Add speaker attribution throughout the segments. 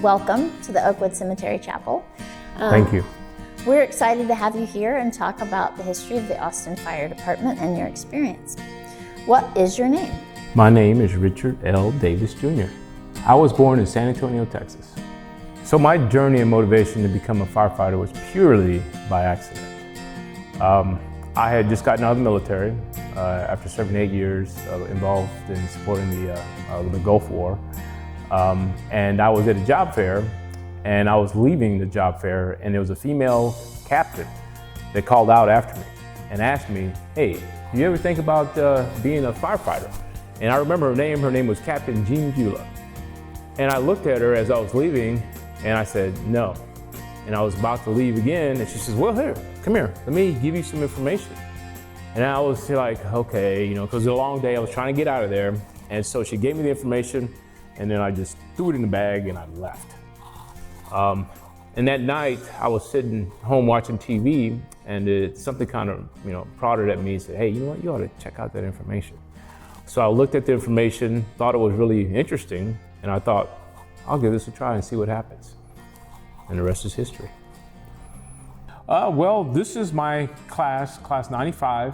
Speaker 1: welcome to the Oakwood Cemetery Chapel.
Speaker 2: Thank you.
Speaker 1: We're excited to have you here and talk about the history of the Austin Fire Department and your experience. What is your name?
Speaker 2: My name is Richard L. Davis Jr. I was born in San Antonio, Texas. So my journey and motivation to become a firefighter was purely by accident. I had just gotten out of the military after 7 8 years involved in supporting the Gulf War. And I was at a job fair, and I was leaving the job fair, and there was a female captain that called out after me and asked me, "Hey, do you ever think about being a firefighter?" And I remember her name was Captain Jean Beulah. And I looked at her as I was leaving, and I said, "No." And I was about to leave again, and she says, "Well, here, come here, let me give you some information." And I was like, okay, because it was a long day, I was trying to get out of there. And so she gave me the information, and then I just threw it in the bag and I left. And that night, I was sitting home watching TV, and something kind of, prodded at me and said, "Hey, you know what, you ought to check out that information." So I looked at the information, thought it was really interesting, and I thought, I'll give this a try and see what happens. And the rest is history. Well, this is my class, class 95.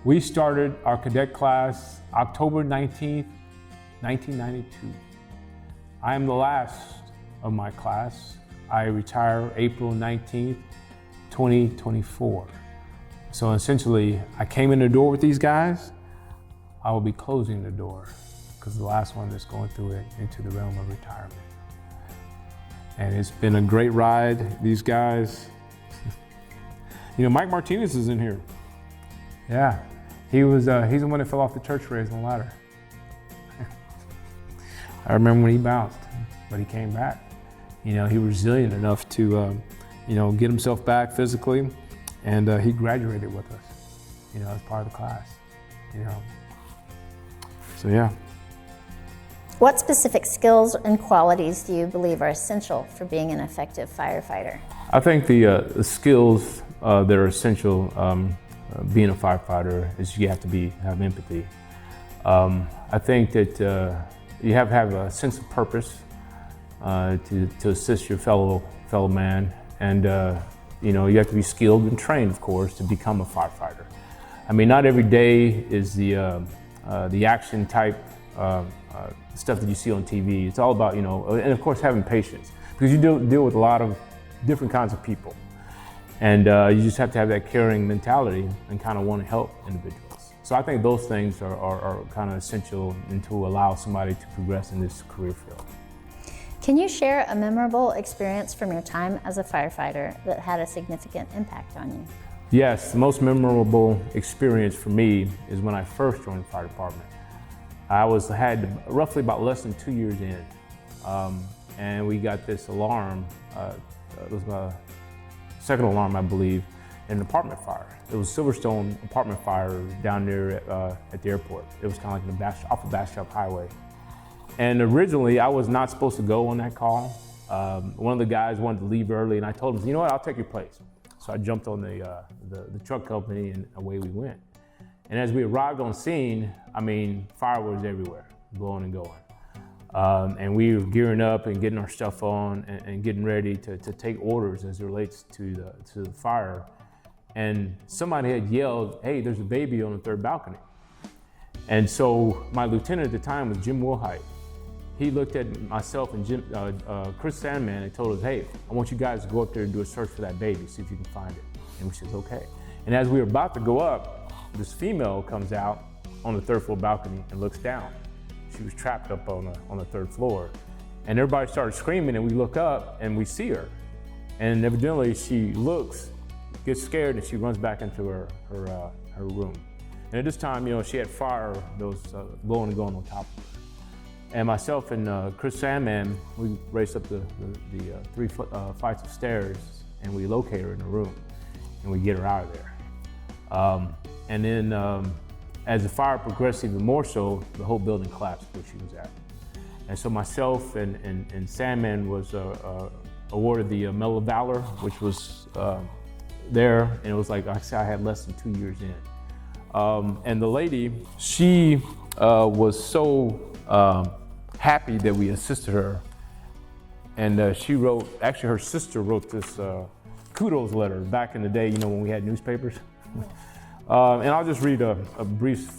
Speaker 2: We started our cadet class October 19th, 1992. I am the last of my class. I retire April 19th, 2024. So essentially, I came in the door with these guys. I will be closing the door because the last one that's going through it into the realm of retirement. And it's been a great ride. These guys, Mike Martinez is in here. Yeah, he's the one that fell off the church raise on the ladder. I remember when he bounced, but he came back. He was resilient enough to, get himself back physically, and he graduated with us, as part of the class, So yeah.
Speaker 1: What specific skills and qualities do you believe are essential for being an effective firefighter?
Speaker 2: I think the skills that are essential being a firefighter is you have to have empathy. I think that you have to have a sense of purpose to assist your fellow man, and you have to be skilled and trained, of course, to become a firefighter. I mean, not every day is the action type stuff that you see on TV. It's all about, and of course having patience, because you deal with a lot of different kinds of people. And you just have to have that caring mentality and kind of want to help individuals. So I think those things are kind of essential and to allow somebody to progress in this career field.
Speaker 1: Can you share a memorable experience from your time as a firefighter that had a significant impact on you?
Speaker 2: Yes, the most memorable experience for me is when I first joined the fire department. I had roughly about less than 2 years in, and we got this alarm. It was my second alarm, I believe, an apartment fire. It was Silverstone apartment fire down there at the airport. It was kind of like off of Bastrop Highway. And originally, I was not supposed to go on that call. One of the guys wanted to leave early, and I told him, "You know what, I'll take your place." So I jumped on the truck company, and away we went. And as we arrived on scene, fire was everywhere, blowing and going. And we were gearing up and getting our stuff on and getting ready to take orders as it relates to the fire. And somebody had yelled, "Hey, there's a baby on the third balcony." And so my lieutenant at the time was Jim Wilhite. He looked at myself and Chris Sandman and told us, "Hey, I want you guys to go up there and do a search for that baby, see if you can find it." And we said, "Okay." And as we were about to go up, this female comes out on the third floor balcony and looks down. She was trapped up on the third floor. And everybody started screaming, and we look up and we see her. And evidently she gets scared, and she runs back into her room. And at this time, she had fire that was blowing and going on top of her. And myself and Chris Sandman, we raced up the 3 flights of stairs, and we locate her in the room, and we get her out of there. And then as the fire progressed even more so, the whole building collapsed where she was at. And so myself and Sandman was awarded the Medal of Valor, which was there, and it was like I said, I had less than 2 years in. And the lady, she was so happy that we assisted her And she wrote, actually her sister wrote this kudos letter back in the day, when we had newspapers. And I'll just read a brief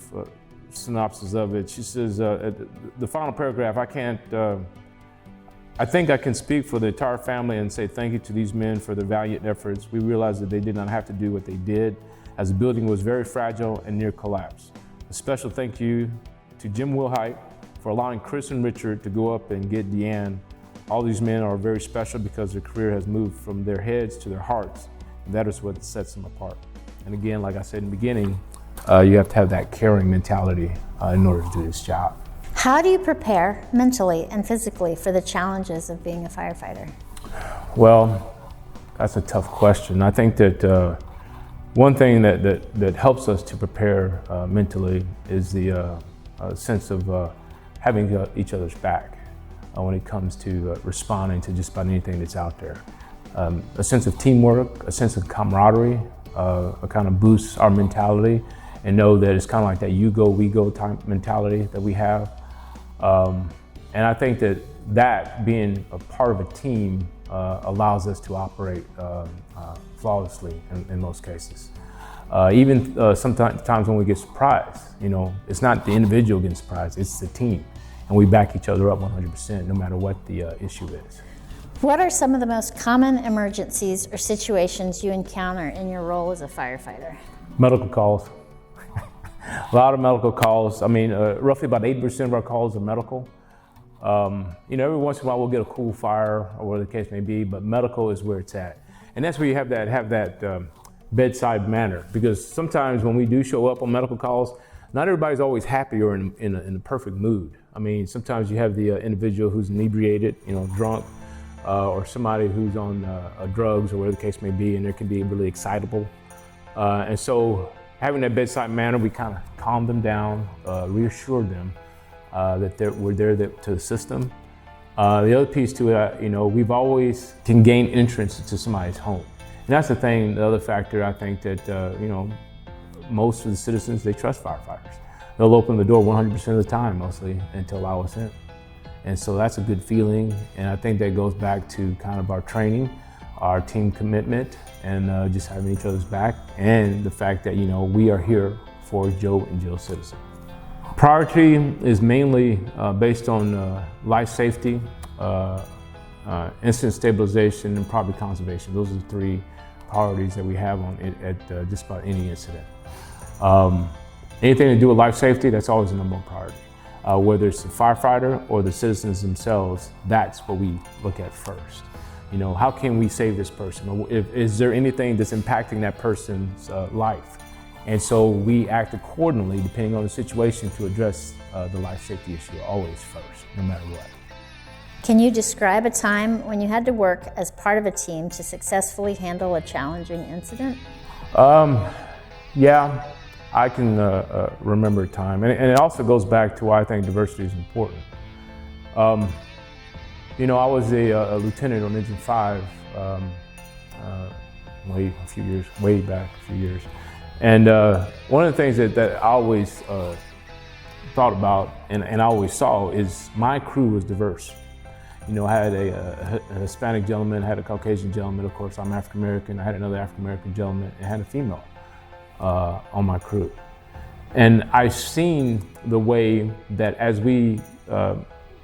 Speaker 2: synopsis of it. She says, the final paragraph, I think I can speak for the entire family and say thank you to these men for their valiant efforts. We realized that they did not have to do what they did, as the building was very fragile and near collapse. A special thank you to Jim Wilhite for allowing Chris and Richard to go up and get Deanne. All these men are very special because their career has moved from their heads to their hearts, and that is what sets them apart. And again, like I said in the beginning, you have to have that caring mentality in order to do this job.
Speaker 1: How do you prepare mentally and physically for the challenges of being a firefighter?
Speaker 2: Well, that's a tough question. I think that one thing that helps us to prepare mentally is the sense of having each other's back when it comes to responding to just about anything that's out there. A sense of teamwork, a sense of camaraderie, kind of boosts our mentality, and know that it's kind of like that you go, we go type mentality that we have. And I think that being a part of a team allows us to operate flawlessly in most cases. Even sometimes when we get surprised, it's not the individual getting surprised, it's the team. And we back each other up 100% no matter what the issue is.
Speaker 1: What are some of the most common emergencies or situations you encounter in your role as a firefighter?
Speaker 2: Medical calls. A lot of medical calls. I mean, roughly about 80% of our calls are medical. Every once in a while we'll get a cool fire or whatever the case may be, but medical is where it's at. And that's where you have that bedside manner, because sometimes when we do show up on medical calls, not everybody's always happy or in a perfect mood. I mean, sometimes you have the individual who's inebriated, drunk, or somebody who's on drugs or whatever the case may be, and they can be really excitable. And so having that bedside manner, we kind of calm them down, reassure them that we're there to assist them. The other piece to it, we've always can gain entrance to somebody's home. And that's the thing, the other factor, I think that, most of the citizens, they trust firefighters. They'll open the door 100% of the time, mostly, and to allow us in. And so that's a good feeling. And I think that goes back to kind of our training, our team commitment, and just having each other's back, and the fact that, we are here for Joe and Jill's citizens. Priority is mainly based on life safety, incident stabilization, and property conservation. Those are the three priorities that we have on it at just about any incident. Anything to do with life safety, that's always the number one priority. Whether it's the firefighter or the citizens themselves, that's what we look at first. How can we save this person? Or is there anything that's impacting that person's life? And so we act accordingly, depending on the situation, to address the life safety issue always first, no matter what.
Speaker 1: Can you describe a time when you had to work as part of a team to successfully handle a challenging incident?
Speaker 2: Yeah, I can remember a time. And it also goes back to why I think diversity is important. I was a lieutenant on Engine 5 way back a few years. And one of the things that I always thought about and I always saw is my crew was diverse. I had a Hispanic gentleman, I had a Caucasian gentleman, of course I'm African American, I had another African American gentleman, and I had a female on my crew. And I've seen the way that as we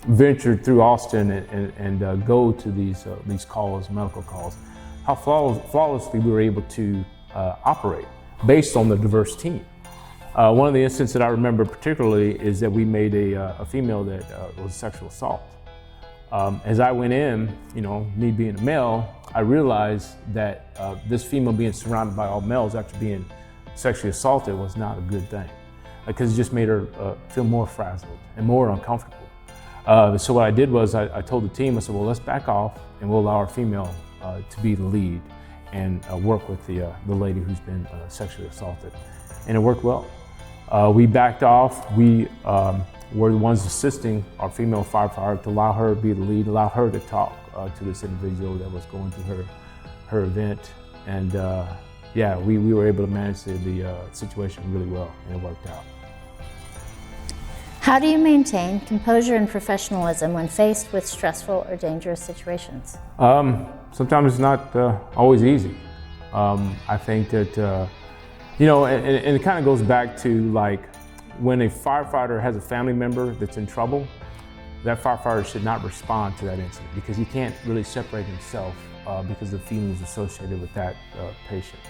Speaker 2: ventured through Austin and go to these calls, medical calls, how flawlessly we were able to operate based on the diverse team. One of the instances that I remember particularly is that we made a female that was sexual assault. As I went in, me being a male, I realized that this female being surrounded by all males after being sexually assaulted was not a good thing, because it just made her feel more frazzled and more uncomfortable. So what I did was I told the team, I said, well, let's back off and we'll allow our female to be the lead and work with the lady who's been sexually assaulted. And it worked well. We backed off. We were the ones assisting our female firefighter to allow her to be the lead, allow her to talk to this individual that was going through her event. And we were able to manage the situation really well, and it worked out.
Speaker 1: How do you maintain composure and professionalism when faced with stressful or dangerous situations?
Speaker 2: Sometimes it's not always easy. I think that, and it kind of goes back to like when a firefighter has a family member that's in trouble, that firefighter should not respond to that incident because he can't really separate himself because of the feelings associated with that patient.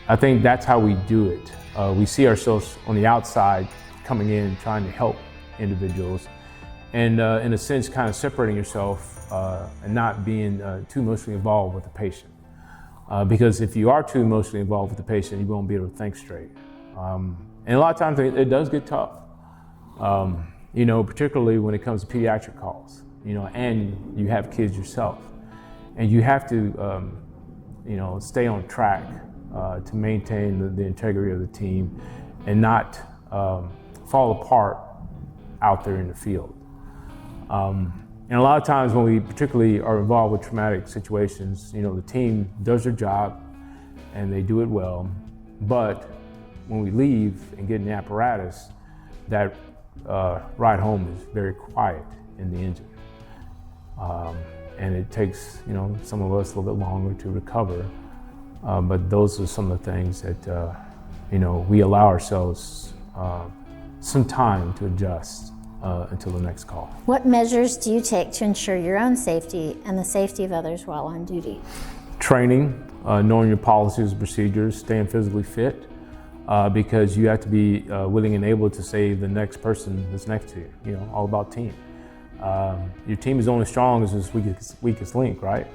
Speaker 2: I think that's how we do it. We see ourselves on the outside coming in, trying to help individuals, and in a sense, kind of separating yourself and not being too emotionally involved with the patient. Because if you are too emotionally involved with the patient, you won't be able to think straight. And a lot of times it does get tough, particularly when it comes to pediatric calls, and you have kids yourself. And you have to, stay on track to maintain the integrity of the team and not fall apart out there in the field. And a lot of times when we particularly are involved with traumatic situations, the team does their job and they do it well. But when we leave and get in the apparatus, that ride home is very quiet in the engine. And it takes, some of us a little bit longer to recover. But those are some of the things that, we allow ourselves some time to adjust until the next call.
Speaker 1: What measures do you take to ensure your own safety and the safety of others while on duty?
Speaker 2: Training, knowing your policies and procedures, staying physically fit, because you have to be willing and able to save the next person that's next to you, all about team. Your team is only strong as its weakest link, right?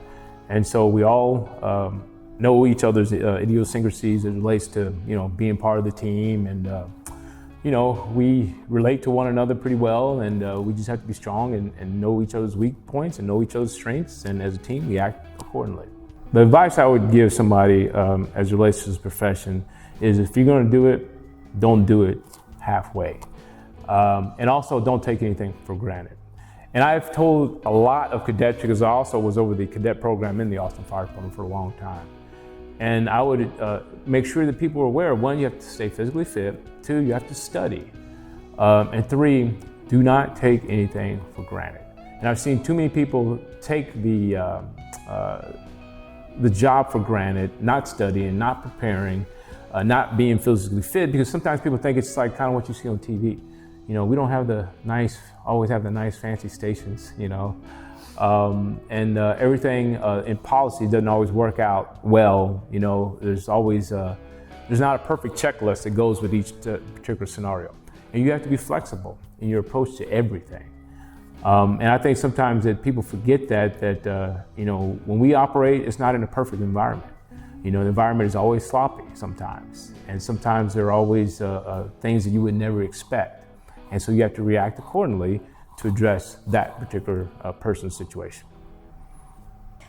Speaker 2: And so we all know each other's idiosyncrasies as it relates to, being part of the team, and we relate to one another pretty well, and we just have to be strong and know each other's weak points and know each other's strengths, and as a team, we act accordingly. The advice I would give somebody as it relates to this profession is if you're gonna do it, don't do it halfway. And also don't take anything for granted. And I've told a lot of cadets, because I also was over the cadet program in the Austin Fire Department for a long time. And I would make sure that people are aware, one, you have to stay physically fit, two, you have to study, and three, do not take anything for granted. And I've seen too many people take the job for granted, not studying, not preparing, not being physically fit, because sometimes people think it's like kind of what you see on TV. We don't have always have the nice fancy stations, and everything in policy doesn't always work out well. There's always, there's not a perfect checklist that goes with each particular scenario. And you have to be flexible in your approach to everything. And I think sometimes that people forget that when we operate, it's not in a perfect environment. The environment is always sloppy sometimes. And sometimes there are always things that you would never expect. And so you have to react accordingly to address that particular person's situation.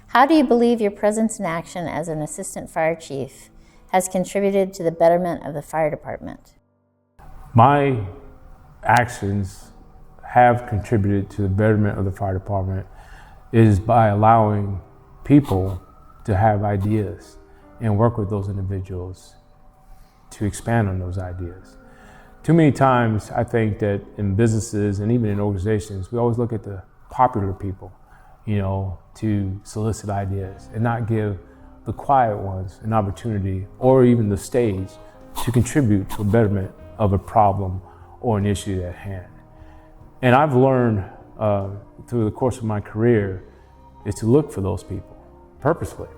Speaker 1: How do you believe your presence and action as an assistant fire chief has contributed to the betterment of the fire department?
Speaker 2: My actions have contributed to the betterment of the fire department is by allowing people to have ideas and work with those individuals to expand on those ideas. Too many times, I think that in businesses and even in organizations, we always look at the popular people, to solicit ideas and not give the quiet ones an opportunity or even the stage to contribute to a betterment of a problem or an issue at hand. And I've learned through the course of my career is to look for those people purposefully.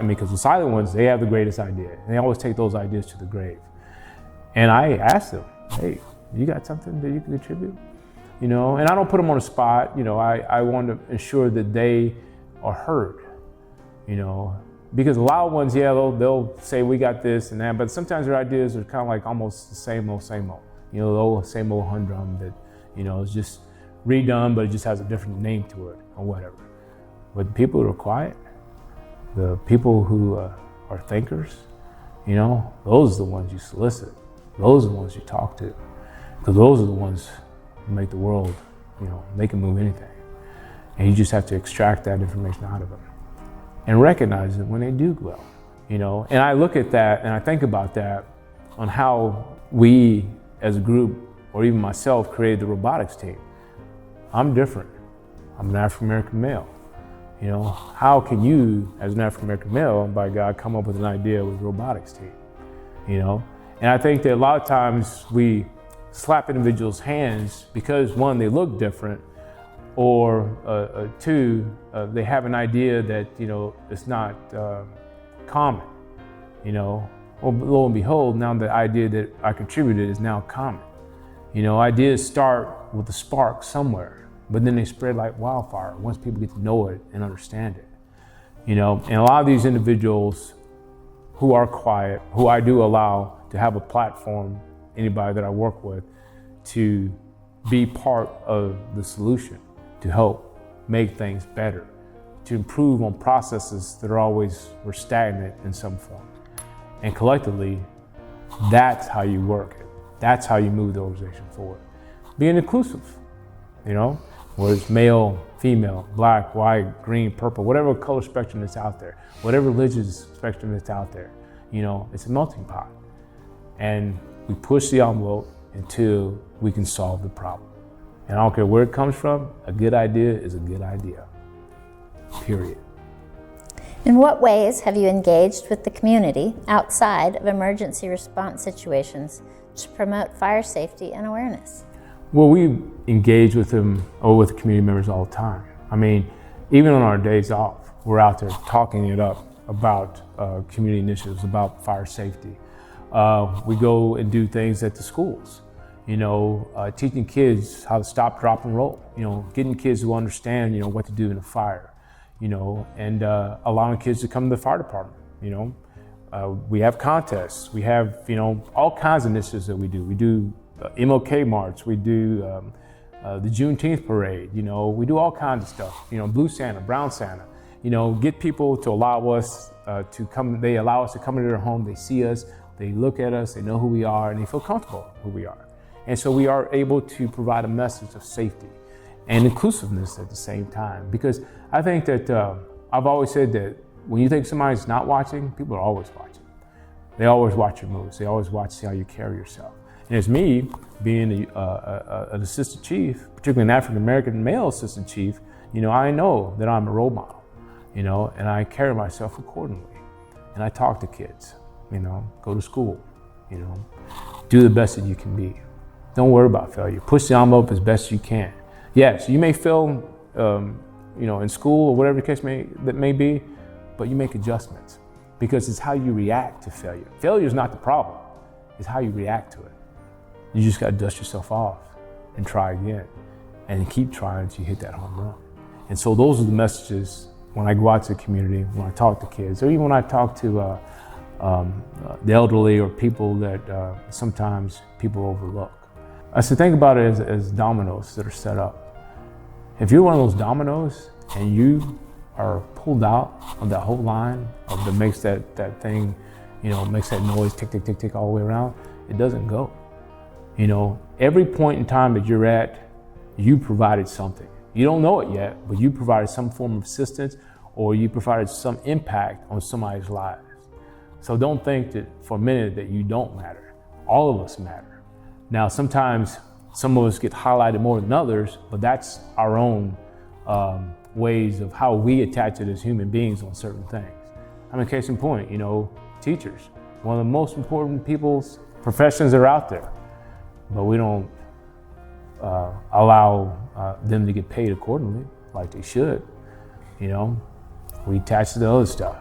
Speaker 2: Because the silent ones, they have the greatest idea. And they always take those ideas to the grave. And I asked them, hey, you got something that you can contribute? And I don't put them on the spot. I want to ensure that they are heard, because a lot of ones, they'll say we got this and that, but sometimes their ideas are kind of like almost the same old, the old, same old humdrum that, is just redone, but it just has a different name to it or whatever. But the people who are quiet, the people who are thinkers, those are the ones you solicit. Those are the ones you talk to, because those are the ones who make the world, they can move anything. And you just have to extract that information out of them and recognize it when they do well, And I look at that and I think about that on how we as a group or even myself created the robotics team. I'm different. I'm an African-American male. You know, how can you, as an African-American male, by God, come up with an idea with a robotics team? You know, and I think that a lot of times we slap individuals' hands because one, they look different, or two, they have an idea that, you know, it's not common. You know, well, lo and behold, now the idea that I contributed is now common. You know, ideas start with a spark somewhere, but then they spread like wildfire once people get to know it and understand it. You know, and a lot of these individuals who are quiet, who I do allow to have a platform, anybody that I work with, to be part of the solution, to help make things better, to improve on processes that were stagnant in some form. And collectively, that's how you work it. That's how you move the organization forward. Being inclusive, you know, whether it's male, female, black, white, green, purple, whatever color spectrum that's out there, whatever religious spectrum that's out there, you know, it's a melting pot. And we push the envelope until we can solve the problem. And I don't care where it comes from, a good idea is a good idea, period.
Speaker 1: In what ways have you engaged with the community outside of emergency response situations to promote fire safety and awareness?
Speaker 2: Well, we engage with them or with community members all the time. I mean, even on our days off, we're out there talking it up about community initiatives, about fire safety. We go and do things at the schools, you know, teaching kids how to stop, drop, and roll, you know, getting kids to understand, you know, what to do in a fire, you know, and allowing kids to come to the fire department, you know. We have contests, we have, you know, all kinds of initiatives that we do. We do MLK March, we do the Juneteenth parade, you know, we do all kinds of stuff, you know, Blue Santa, Brown Santa, you know, get people to allow us to come, they allow us to come into their home, they see us, they look at us, they know who we are, and they feel comfortable who we are. And so we are able to provide a message of safety and inclusiveness at the same time. Because I think that I've always said that when you think somebody's not watching, people are always watching. They always watch your moves. They always watch see how you carry yourself. And as me, being an assistant chief, particularly an African-American male assistant chief, you know, I know that I'm a role model, you know, and I carry myself accordingly. And I talk to kids, you know, go to school, you know, do the best that you can be. Don't worry about failure. Push the envelope as best you can. Yes, you may fail, you know, in school or whatever the case may be, but you make adjustments because it's how you react to failure. Failure is not the problem, it's how you react to it. You just got to dust yourself off and try again and keep trying until you hit that home run. And so those are the messages when I go out to the community, when I talk to kids, or even when I talk to the elderly or people that sometimes people overlook. I said, think about it as dominoes that are set up. If you're one of those dominoes and you are pulled out of that whole line that makes that thing, you know, makes that noise tick, tick, tick, tick all the way around, it doesn't go. You know, every point in time that you're at, you provided something. You don't know it yet, but you provided some form of assistance or you provided some impact on somebody's lives. So don't think that for a minute that you don't matter. All of us matter. Now, sometimes some of us get highlighted more than others, but that's our own ways of how we attach it as human beings on certain things. I mean, case in point, you know, teachers, one of the most important professions that are out there, but we don't allow them to get paid accordingly like they should. You know, we attach to the other stuff,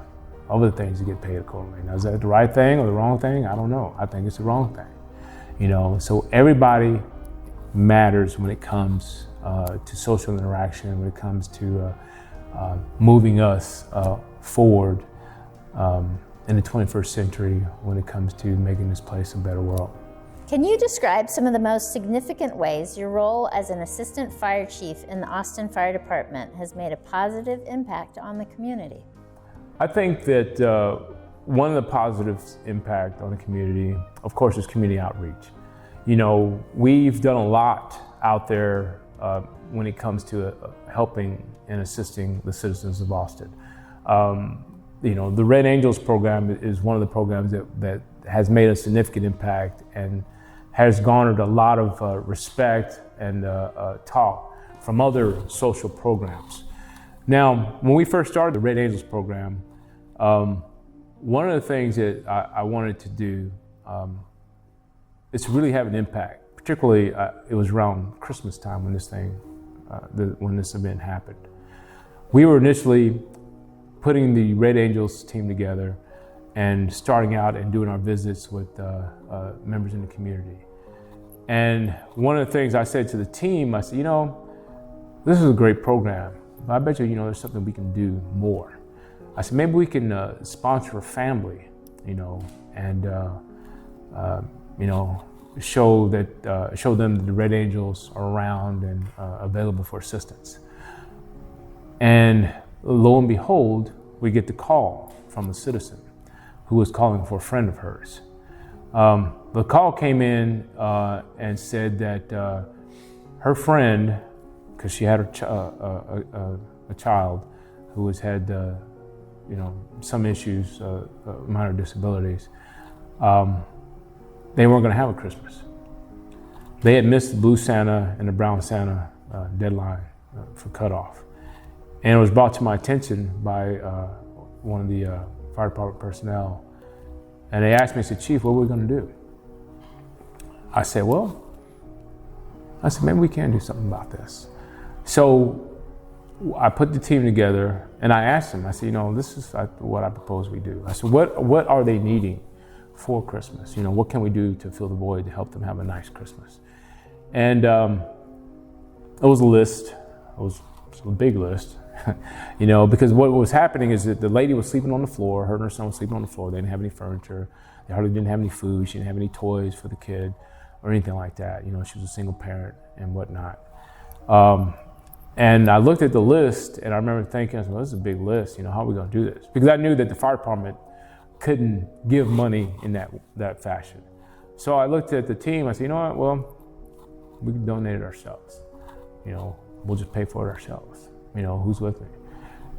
Speaker 2: other things to get paid accordingly. Now, is that the right thing or the wrong thing? I don't know. I think it's the wrong thing. You know, so everybody matters when it comes to social interaction, when it comes to moving us forward in the 21st century, when it comes to making this place a better world.
Speaker 1: Can you describe some of the most significant ways your role as an assistant fire chief in the Austin Fire Department has made a positive impact on the community?
Speaker 2: I think that one of the positive impact on the community, of course, is community outreach. You know, we've done a lot out there when it comes to helping and assisting the citizens of Austin. You know, the Red Angels program is one of the programs that has made a significant impact and has garnered a lot of respect and talk from other social programs. Now, when we first started the Red Angels program, one of the things that I wanted to do is to really have an impact. Particularly, it was around Christmas time when when this event happened. We were initially putting the Red Angels team together and starting out and doing our visits with members in the community. And one of the things I said to the team, I said, you know, this is a great program, but I bet you, there's something we can do more. I said, maybe we can sponsor a family, and show them that the Red Angels are around and available for assistance. And lo and behold, we get the call from a citizen who was calling for a friend of hers. The call came in and said that her friend, because she had a child who had some issues, minor disabilities, they weren't going to have a Christmas. They had missed the Blue Santa and the Brown Santa deadline for cutoff. And it was brought to my attention by one of the fire department personnel. And they asked me, said, Chief, what are we going to do? I said, maybe we can do something about this. So I put the team together and I asked them, I said, this is what I propose we do. I said, what are they needing for Christmas? What can we do to fill the void to help them have a nice Christmas? And it was a list. It was a big list, because what was happening is that the lady was sleeping on the floor. Her and her son was sleeping on the floor. They didn't have any furniture. They hardly didn't have any food. She didn't have any toys for the kid or anything like that. She was a single parent and whatnot. And I looked at the list and I remember thinking, well, this is a big list. How are we going to do this? Because I knew that the fire department couldn't give money in that fashion. So I looked at the team. I said, well, we can donate it ourselves. We'll just pay for it ourselves. Who's with me?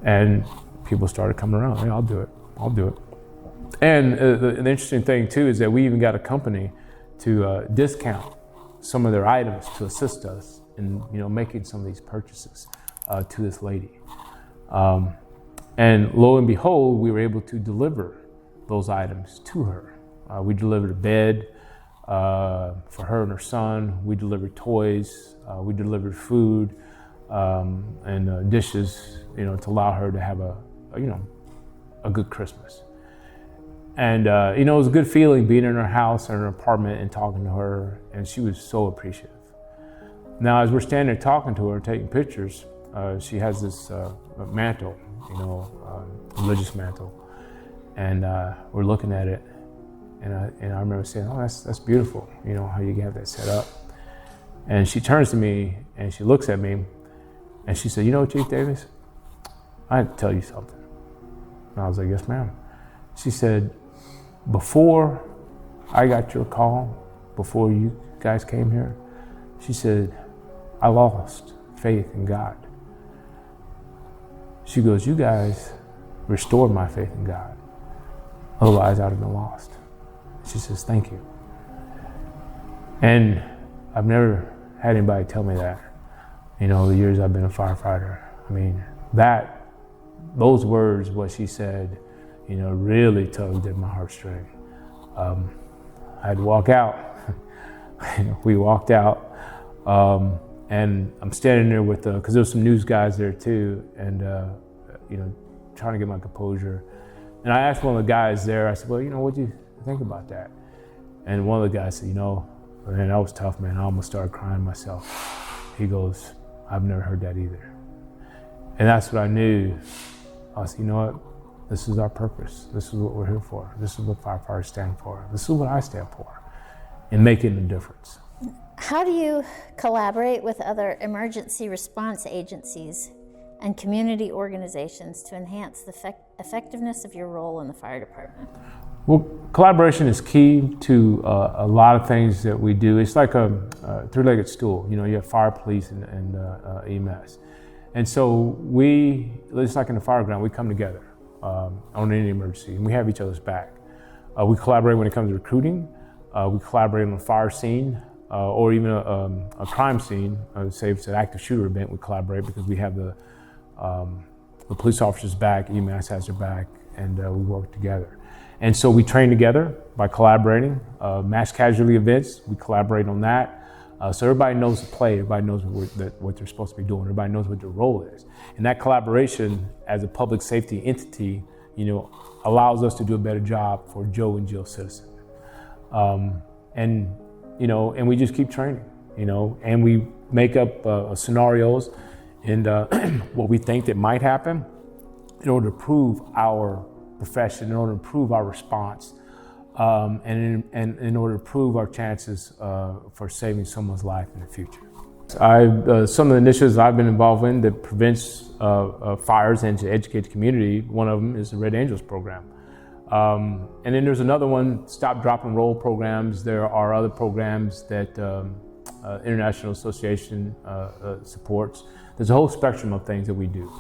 Speaker 2: And people started coming around. Hey, I'll do it. And the interesting thing too is that we even got a company to discount some of their items to assist us in making some of these purchases to this lady. And lo and behold, we were able to deliver those items to her. We delivered a bed for her and her son. We delivered toys. We delivered food and dishes, to allow her to have a good Christmas. And it was a good feeling being in her house or her apartment and talking to her, and she was so appreciative. Now, as we're standing there talking to her, taking pictures, she has this mantle, religious mantle, and we're looking at it, and I remember saying, "Oh, that's beautiful, how you have that set up." And she turns to me and she looks at me, and she said, Chief Davis, I had to tell you something. And I was like, "Yes, ma'am." She said, "Before I got your call, before you guys came here," she said, "I lost faith in God." She goes, "You guys restored my faith in God. Otherwise, I'd have been lost." She says, "Thank you." And I've never had anybody tell me that, the years I've been a firefighter. I mean, those words, what she said, really tugged at my heartstring. I had to walk out. We walked out. And I'm standing there with, because there was some news guys there too, and trying to get my composure. And I asked one of the guys there, I said, "Well, what do you think about that?" And one of the guys said, "Man, that was tough, man. I almost started crying myself." He goes, "I've never heard that either." And that's what I knew. I said, what? This is our purpose. This is what we're here for. This is what firefighters stand for. This is what I stand for, in making a difference.
Speaker 1: How do you collaborate with other emergency response agencies and community organizations to enhance the effectiveness of your role in the fire department?
Speaker 2: Well, collaboration is key to a lot of things that we do. It's like a three-legged stool. You have fire, police, and EMS. And so it's like in the fire ground, we come together on any emergency, and we have each other's back. We collaborate when it comes to recruiting. We collaborate on a fire scene or even a crime scene. Say if it's an active shooter event, we collaborate because we have the police officer's back, EMS has their back, and we work together. And so we train together by collaborating. Mass casualty events, we collaborate on that. So everybody knows the play, everybody knows what they're supposed to be doing, everybody knows what their role is. And that collaboration as a public safety entity, allows us to do a better job for Joe and Jill Citizen. And we just keep training, and we make up scenarios and what we think that might happen in order to prove our profession, in order to improve our response, and in order to prove our chances for saving someone's life in the future. Some of the initiatives I've been involved in that prevents fires and to educate the community, one of them is the Red Angels program. And then there's another one, Stop, Drop, and Roll programs. There are other programs that International Association supports. There's a whole spectrum of things that we do.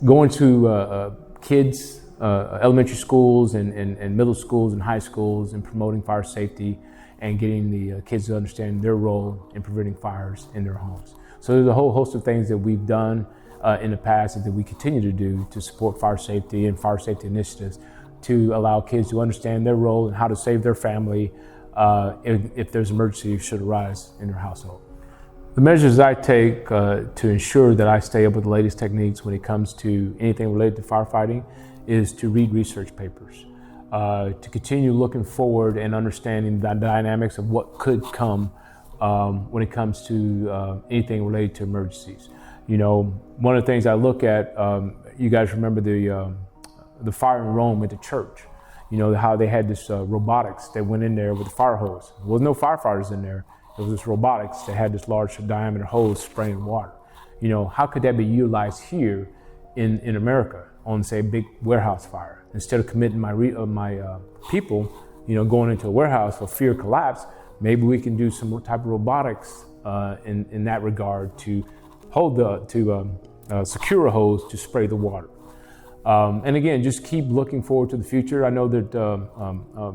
Speaker 2: Going to kids, elementary schools and middle schools and high schools and promoting fire safety and getting the kids to understand their role in preventing fires in their homes. So there's a whole host of things that we've done in the past and that we continue to do to support fire safety and fire safety initiatives to allow kids to understand their role and how to save their family if there's an emergency should arise in their household. The measures I take to ensure that I stay up with the latest techniques when it comes to anything related to firefighting is to read research papers, to continue looking forward and understanding the dynamics of what could come when it comes to anything related to emergencies. One of the things I look at, you guys remember the fire in Rome at the church, how they had this robotics that went in there with the fire hose. There was no firefighters in there. It was this robotics that had this large diameter hose spraying water. How could that be utilized here in America on, say, a big warehouse fire? Instead of committing my people, going into a warehouse for fear of collapse, maybe we can do some type of robotics in that regard to secure a hose to spray the water. And again, just keep looking forward to the future. I know that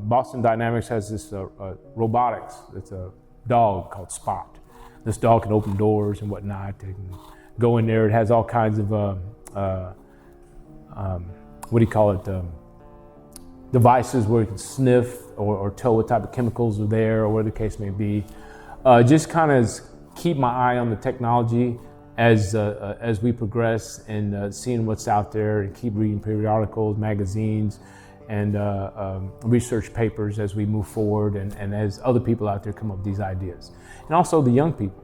Speaker 2: Boston Dynamics has this robotics. It's a dog called Spot. This dog can open doors and whatnot. It can go in there. It has all kinds of devices where you can sniff or tell what type of chemicals are there or whatever the case may be. Just kind of keep my eye on the technology as we progress and seeing what's out there, and keep reading periodicals, magazines, and research papers as we move forward and as other people out there come up with these ideas. And also the young people,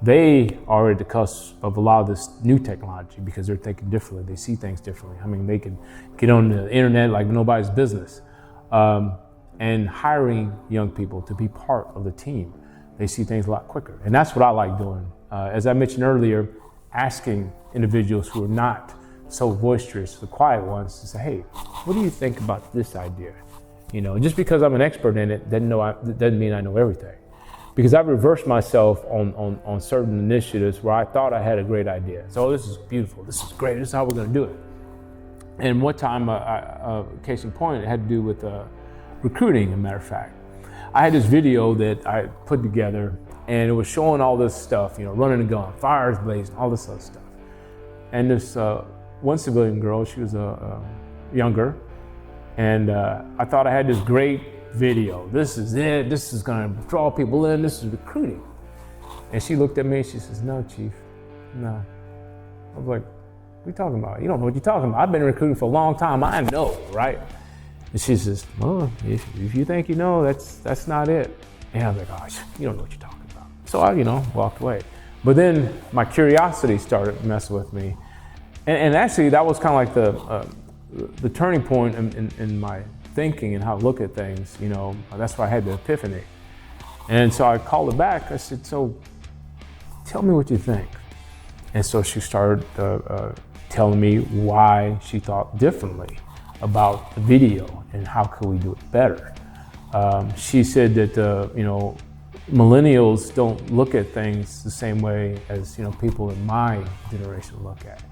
Speaker 2: they are at the cusp of a lot of this new technology because they're thinking differently. They see things differently. I mean, they can get on the internet like nobody's business. And hiring young people to be part of the team, they see things a lot quicker. And that's what I like doing. As I mentioned earlier, asking individuals who are not so boisterous, the quiet ones, to say, hey, what do you think about this idea? Just because I'm an expert in it doesn't mean I know everything. Because I've reversed myself on certain initiatives where I thought I had a great idea. So this is beautiful, this is great, this is how we're gonna do it. And one time, case in point, it had to do with recruiting, as a matter of fact. I had this video that I put together and it was showing all this stuff, running a gun, fires blazing, all this other stuff. And this one civilian girl, she was younger, and I thought I had this great video. This is it, this is gonna draw people in, this is recruiting. And she looked at me and she says, no, Chief, no. I was like, what are you talking about? You don't know what you're talking about. I've been recruiting for a long time, I know, right? And she says, well, if you think you know, that's not it. And I was like, oh, you don't know what you're talking about. So I, walked away. But then my curiosity started messing with me. And actually that was kind of like the turning point in my thinking and how to look at things, that's why I had the epiphany. And so I called her back, I said, so tell me what you think. And so she started telling me why she thought differently about the video and how could we do it better. She said that, millennials don't look at things the same way as, people in my generation look at.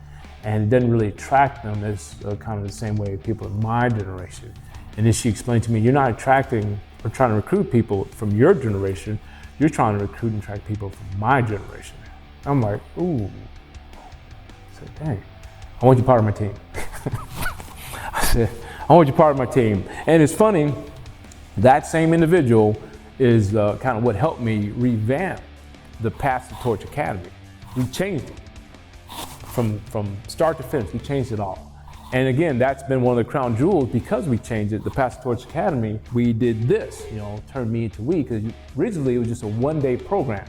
Speaker 2: And it doesn't really attract them as kind of the same way people in my generation. And then she explained to me, you're not attracting or trying to recruit people from your generation, you're trying to recruit and attract people from my generation. I'm like, ooh. I said, dang, I want you part of my team. I said, I want you part of my team. And it's funny, that same individual is kind of what helped me revamp the Pass the Torch Academy. We changed it from start to finish. We changed it all. And again, that's been one of the crown jewels because we changed it. The Pass the Torch Academy, we did this, turned me into we, because originally it was just a one-day program.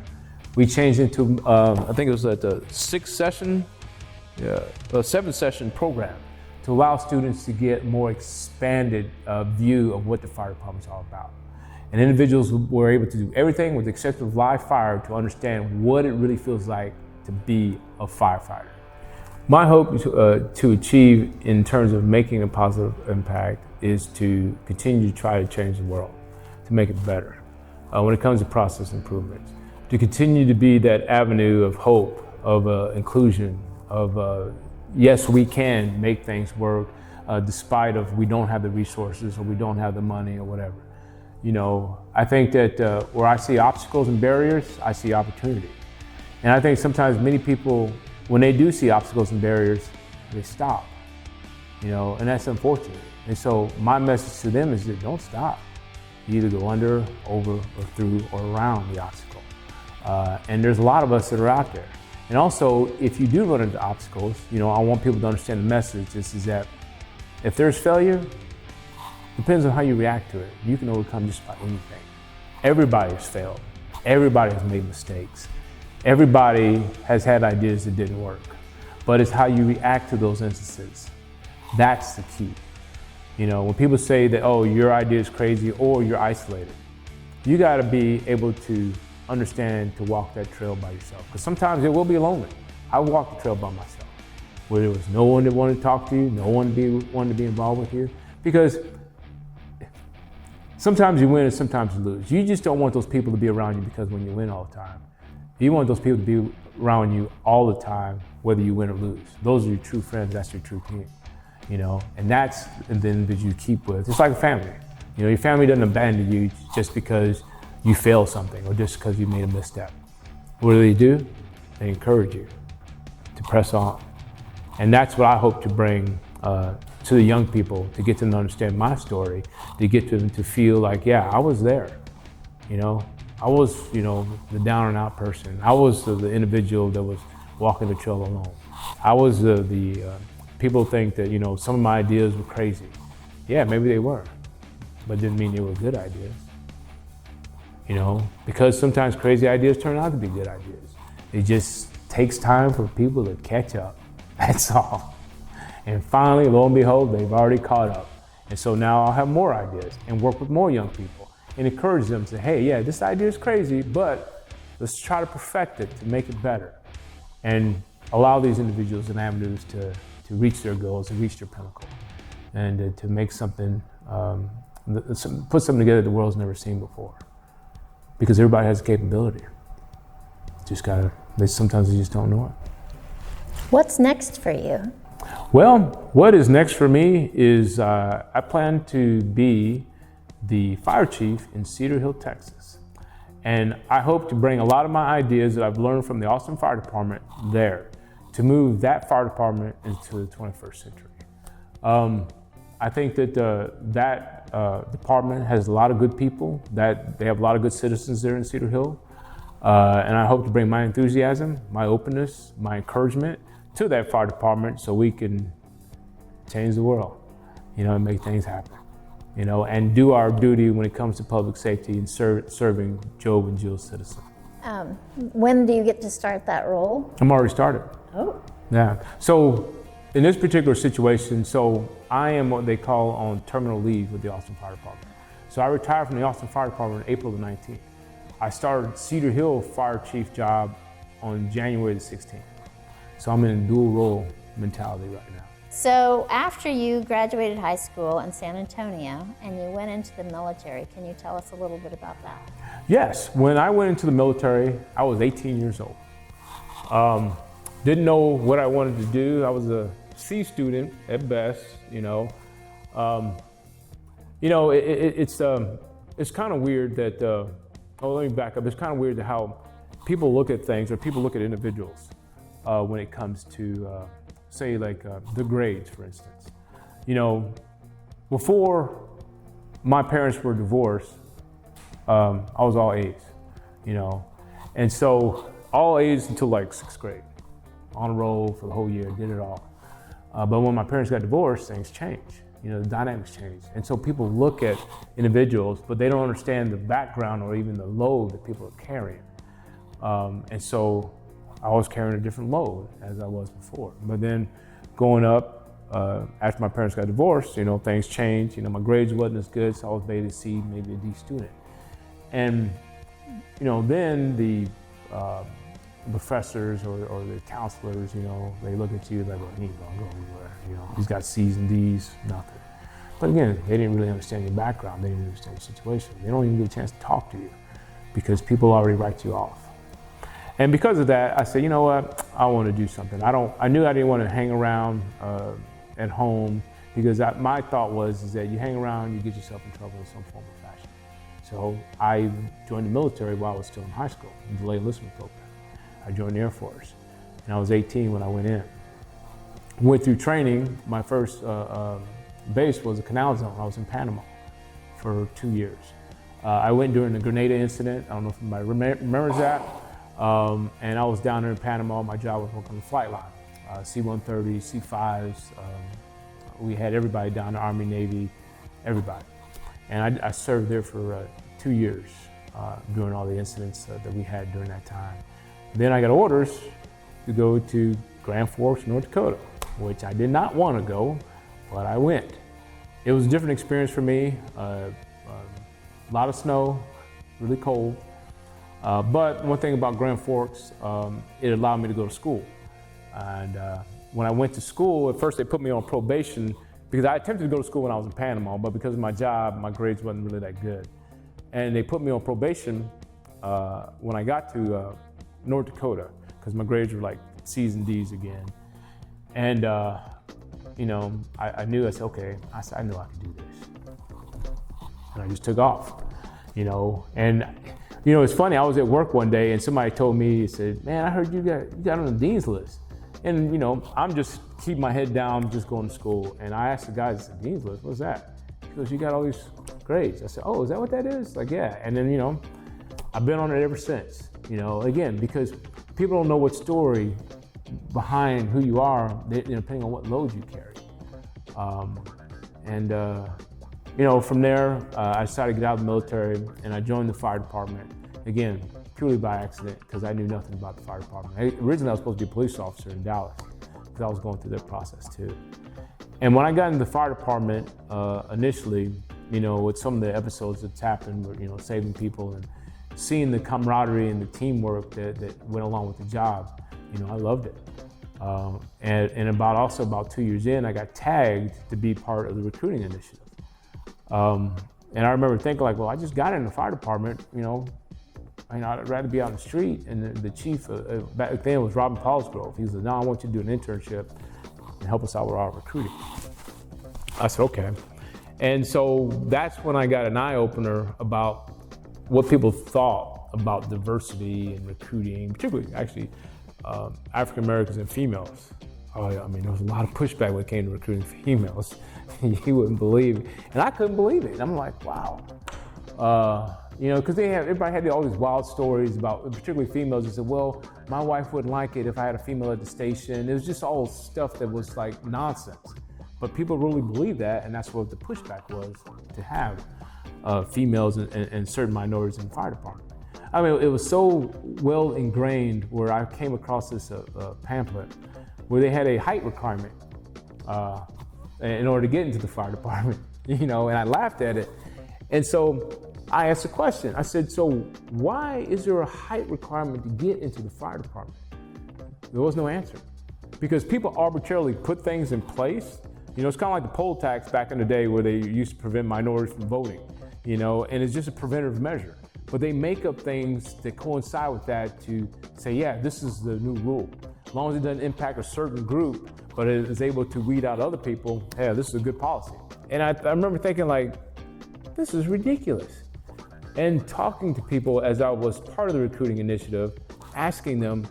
Speaker 2: We changed into, I think it was at the 7-session program to allow students to get more expanded view of what the fire department's all about. And individuals were able to do everything with the exception of live fire to understand what it really feels like to be a firefighter. My hope to achieve in terms of making a positive impact is to continue to try to change the world, to make it better when it comes to process improvements, to continue to be that avenue of hope, of inclusion, of yes, we can make things work despite of we don't have the resources or we don't have the money or whatever. I think that where I see obstacles and barriers, I see opportunity. And I think sometimes many people, when they do see obstacles and barriers, they stop, and that's unfortunate. And so my message to them is that don't stop. You either go under, over, or through, or around the obstacle. And there's a lot of us that are out there. And also, if you do run into obstacles, I want people to understand the message is that if there's failure, depends on how you react to it. You can overcome just about anything. Everybody has failed. Everybody has made mistakes. Everybody has had ideas that didn't work. But it's how you react to those instances. That's the key. When people say that, oh, your idea is crazy or you're isolated, you gotta be able to understand to walk that trail by yourself. Because sometimes it will be lonely. I walked the trail by myself, where there was no one that wanted to talk to you, no one wanted to be involved with you. Because sometimes you win and sometimes you lose. You just don't want those people to be around you because when you win all the time. You want those people to be around you all the time, whether you win or lose. Those are your true friends, that's your true team. And that's the individual you keep with. It's like a family. Your family doesn't abandon you just because you fail something or just because you made a misstep. What do? They encourage you to press on. And that's what I hope to bring to the young people, to get them to understand my story, to get them to feel like, yeah, I was there. I was, the down and out person. I was the individual that was walking the trail alone. I was the people think that, some of my ideas were crazy. Yeah, maybe they were, but didn't mean they were good ideas. Because sometimes crazy ideas turn out to be good ideas. It just takes time for people to catch up. That's all. And finally, lo and behold, they've already caught up. And so now I'll have more ideas and work with more young people and encourage them to say, hey, yeah, this idea is crazy, but let's try to perfect it to make it better. And allow these individuals and avenues to reach their goals, to reach their pinnacle, and to make something, put something together the world's never seen before. Because everybody has the capability. Sometimes they just don't know it.
Speaker 1: What's next for you?
Speaker 2: Well, what is next for me is I plan to be the fire chief in Cedar Hill, Texas. And I hope to bring a lot of my ideas that I've learned from the Austin Fire Department there to move that fire department into the 21st century. I think that that department has a lot of good people, that they have a lot of good citizens there in Cedar Hill. And I hope to bring my enthusiasm, my openness, my encouragement to that fire department so we can change the world, and make things happen, and do our duty when it comes to public safety and serving Job and Jill's citizens.
Speaker 1: When do you get to start that role?
Speaker 2: I'm already started.
Speaker 1: Oh.
Speaker 2: Yeah. So in this particular situation, I am what they call on terminal leave with the Austin Fire Department. So I retired from the Austin Fire Department on April the 19th. I started Cedar Hill Fire Chief job on January the 16th. So I'm in a dual role mentality right now.
Speaker 1: So after you graduated high school in San Antonio and you went into the military, can you tell us a little bit about that?
Speaker 2: Yes, when I went into the military, I was 18 years old. Didn't know what I wanted to do. I was a C student at best, You know, it's kind of weird that, let me back up. It's kind of weird how people look at things, or people look at individuals when it comes to, say, like the grades, for instance. You know, before my parents were divorced, I was all A's, you know. And so all A's until like 6th grade, on a roll for the whole year, did it all. But when my parents got divorced, things changed. You know, the dynamics changed. And so people look at individuals, but they don't understand the background or even the load that people are carrying. And so I was carrying a different load as I was before. But then going up, after my parents got divorced, you know, things changed. You know, my grades wasn't as good, so I was maybe a C, maybe a D student. And, you know, then the professors or the counselors, you know, they look at you like, well, he ain't gonna go anywhere. You know, he's got C's and D's, nothing. But again, they didn't really understand your background. They didn't understand your situation. They don't even get a chance to talk to you because people already write you off. And because of that, I said, you know what? I want to do something. I knew I didn't want to hang around at home, because my thought was that you hang around, you get yourself in trouble in some form or fashion. So I joined the military while I was still in high school, in the delayed enlistment program. I joined the Air Force, and I was 18 when I went in. Went through training. My first base was a canal zone. I was in Panama for 2 years. I went during the Grenada incident. I don't know if anybody remembers that. And I was down there in Panama. My job was working on the flight line, C-130s, C-5s. We had everybody down there, Army, Navy, everybody. And I served there for 2 years during all the incidents that we had during that time. Then I got orders to go to Grand Forks, North Dakota, which I did not want to go, but I went. It was a different experience for me. A lot of snow, really cold. But one thing about Grand Forks, it allowed me to go to school. And when I went to school, at first they put me on probation because I attempted to go to school when I was in Panama, but because of my job, my grades wasn't really that good. And they put me on probation when I got to North Dakota, because my grades were like C's and D's again. And you know, I knew, I said, okay, I know I could do this. And I just took off, you know. And you know, it's funny, I was at work one day and somebody told me, he said, man, I heard you got on the dean's list. And you know, I'm just keeping my head down, just going to school. And I asked the guy, I said, dean's list, what's that? He goes, you got all these grades. I said, oh, is that what that is? Like, yeah. And then, you know, I've been on it ever since, you know, again, because people don't know what story behind who you are, you know, depending on what load you carry. You know, from there, I decided to get out of the military and I joined the fire department, again, purely by accident, because I knew nothing about the fire department. Originally, I was supposed to be a police officer in Dallas, because I was going through that process too. And when I got into the fire department, initially, you know, with some of the episodes that's happened, you know, saving people and seeing the camaraderie and the teamwork that went along with the job, you know, I loved it. And about 2 years in, I got tagged to be part of the recruiting initiative. And I remember thinking like, well, I just got in the fire department, you know, I'd rather be out in the street. And the chief back then was Robin Paulsgrove. He said, no, I want you to do an internship and help us out with our recruiting. I said, okay. And so that's when I got an eye-opener about what people thought about diversity and recruiting, particularly actually African Americans and females. I mean, there was a lot of pushback when it came to recruiting females. You wouldn't believe it. And I couldn't believe it. I'm like, wow. You know, because everybody had all these wild stories about, particularly females. They said, well, my wife wouldn't like it if I had a female at the station. It was just all stuff that was like nonsense. But people really believed that, and that's what the pushback was, to have females and certain minorities in the fire department. I mean, it was so well ingrained where I came across this pamphlet where they had a height requirement in order to get into the fire department, you know, and I laughed at it. And so I asked a question. I said, so why is there a height requirement to get into the fire department? There was no answer, because people arbitrarily put things in place. You know, it's kind of like the poll tax back in the day where they used to prevent minorities from voting, you know, and it's just a preventative measure. But they make up things that coincide with that to say, yeah, this is the new rule. As long as it doesn't impact a certain group, but it is able to weed out other people, yeah, this is a good policy. And I remember thinking like, this is ridiculous. And talking to people as I was part of the recruiting initiative, asking them,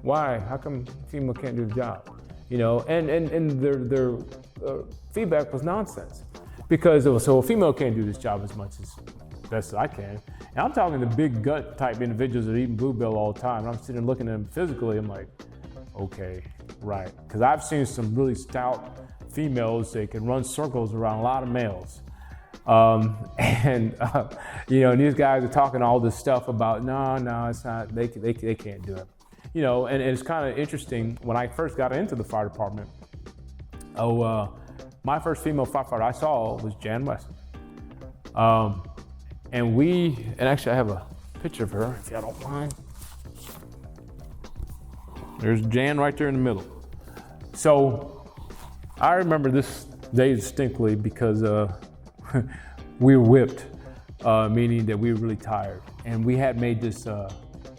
Speaker 2: why, how come female can't do the job? You know, and their feedback was nonsense. Because it was, so a female can't do this job as much as best as I can. And I'm talking to big gut type individuals that are eating Bluebell all the time. And I'm sitting there looking at them physically, I'm like, okay, right. Because I've seen some really stout females that can run circles around a lot of males. You know, and these guys are talking all this stuff about, no, it's not, they can't do it. You know, and it's kind of interesting, when I first got into the fire department, my first female firefighter I saw was Jan Weston. And actually I have a picture of her, if y'all don't mind. There's Jan right there in the middle. So I remember this day distinctly because we were whipped, meaning that we were really tired. And we had made this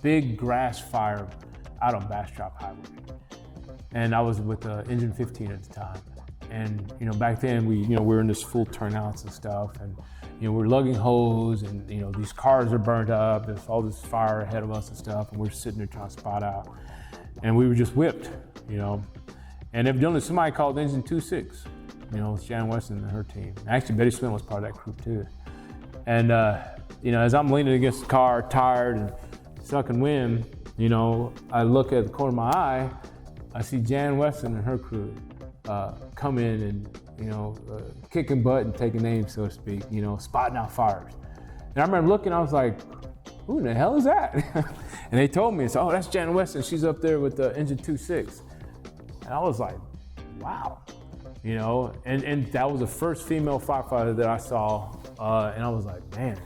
Speaker 2: big grass fire out on Bastrop Highway. And I was with Engine 15 at the time. And you know, back then we were in this full turnouts and stuff, and you know, we're lugging hose, and you know, these cars are burnt up, there's all this fire ahead of us and stuff, and we're sitting there trying to spot out. And we were just whipped, you know. And evidently somebody called Engine 26, you know, it's Jan Weston and her team. Actually, Betty Swin was part of that crew too. And you know, as I'm leaning against the car, tired and sucking wind, you know, I look at the corner of my eye, I see Jan Weston and her crew come in and, you know, kicking butt and taking names, so to speak, you know, spotting out fires. And I remember looking, I was like, who in the hell is that? And they told me, oh, that's Jan Weston, she's up there with Engine 26. And I was like, wow, you know, and that was the first female firefighter that I saw, and I was like, man,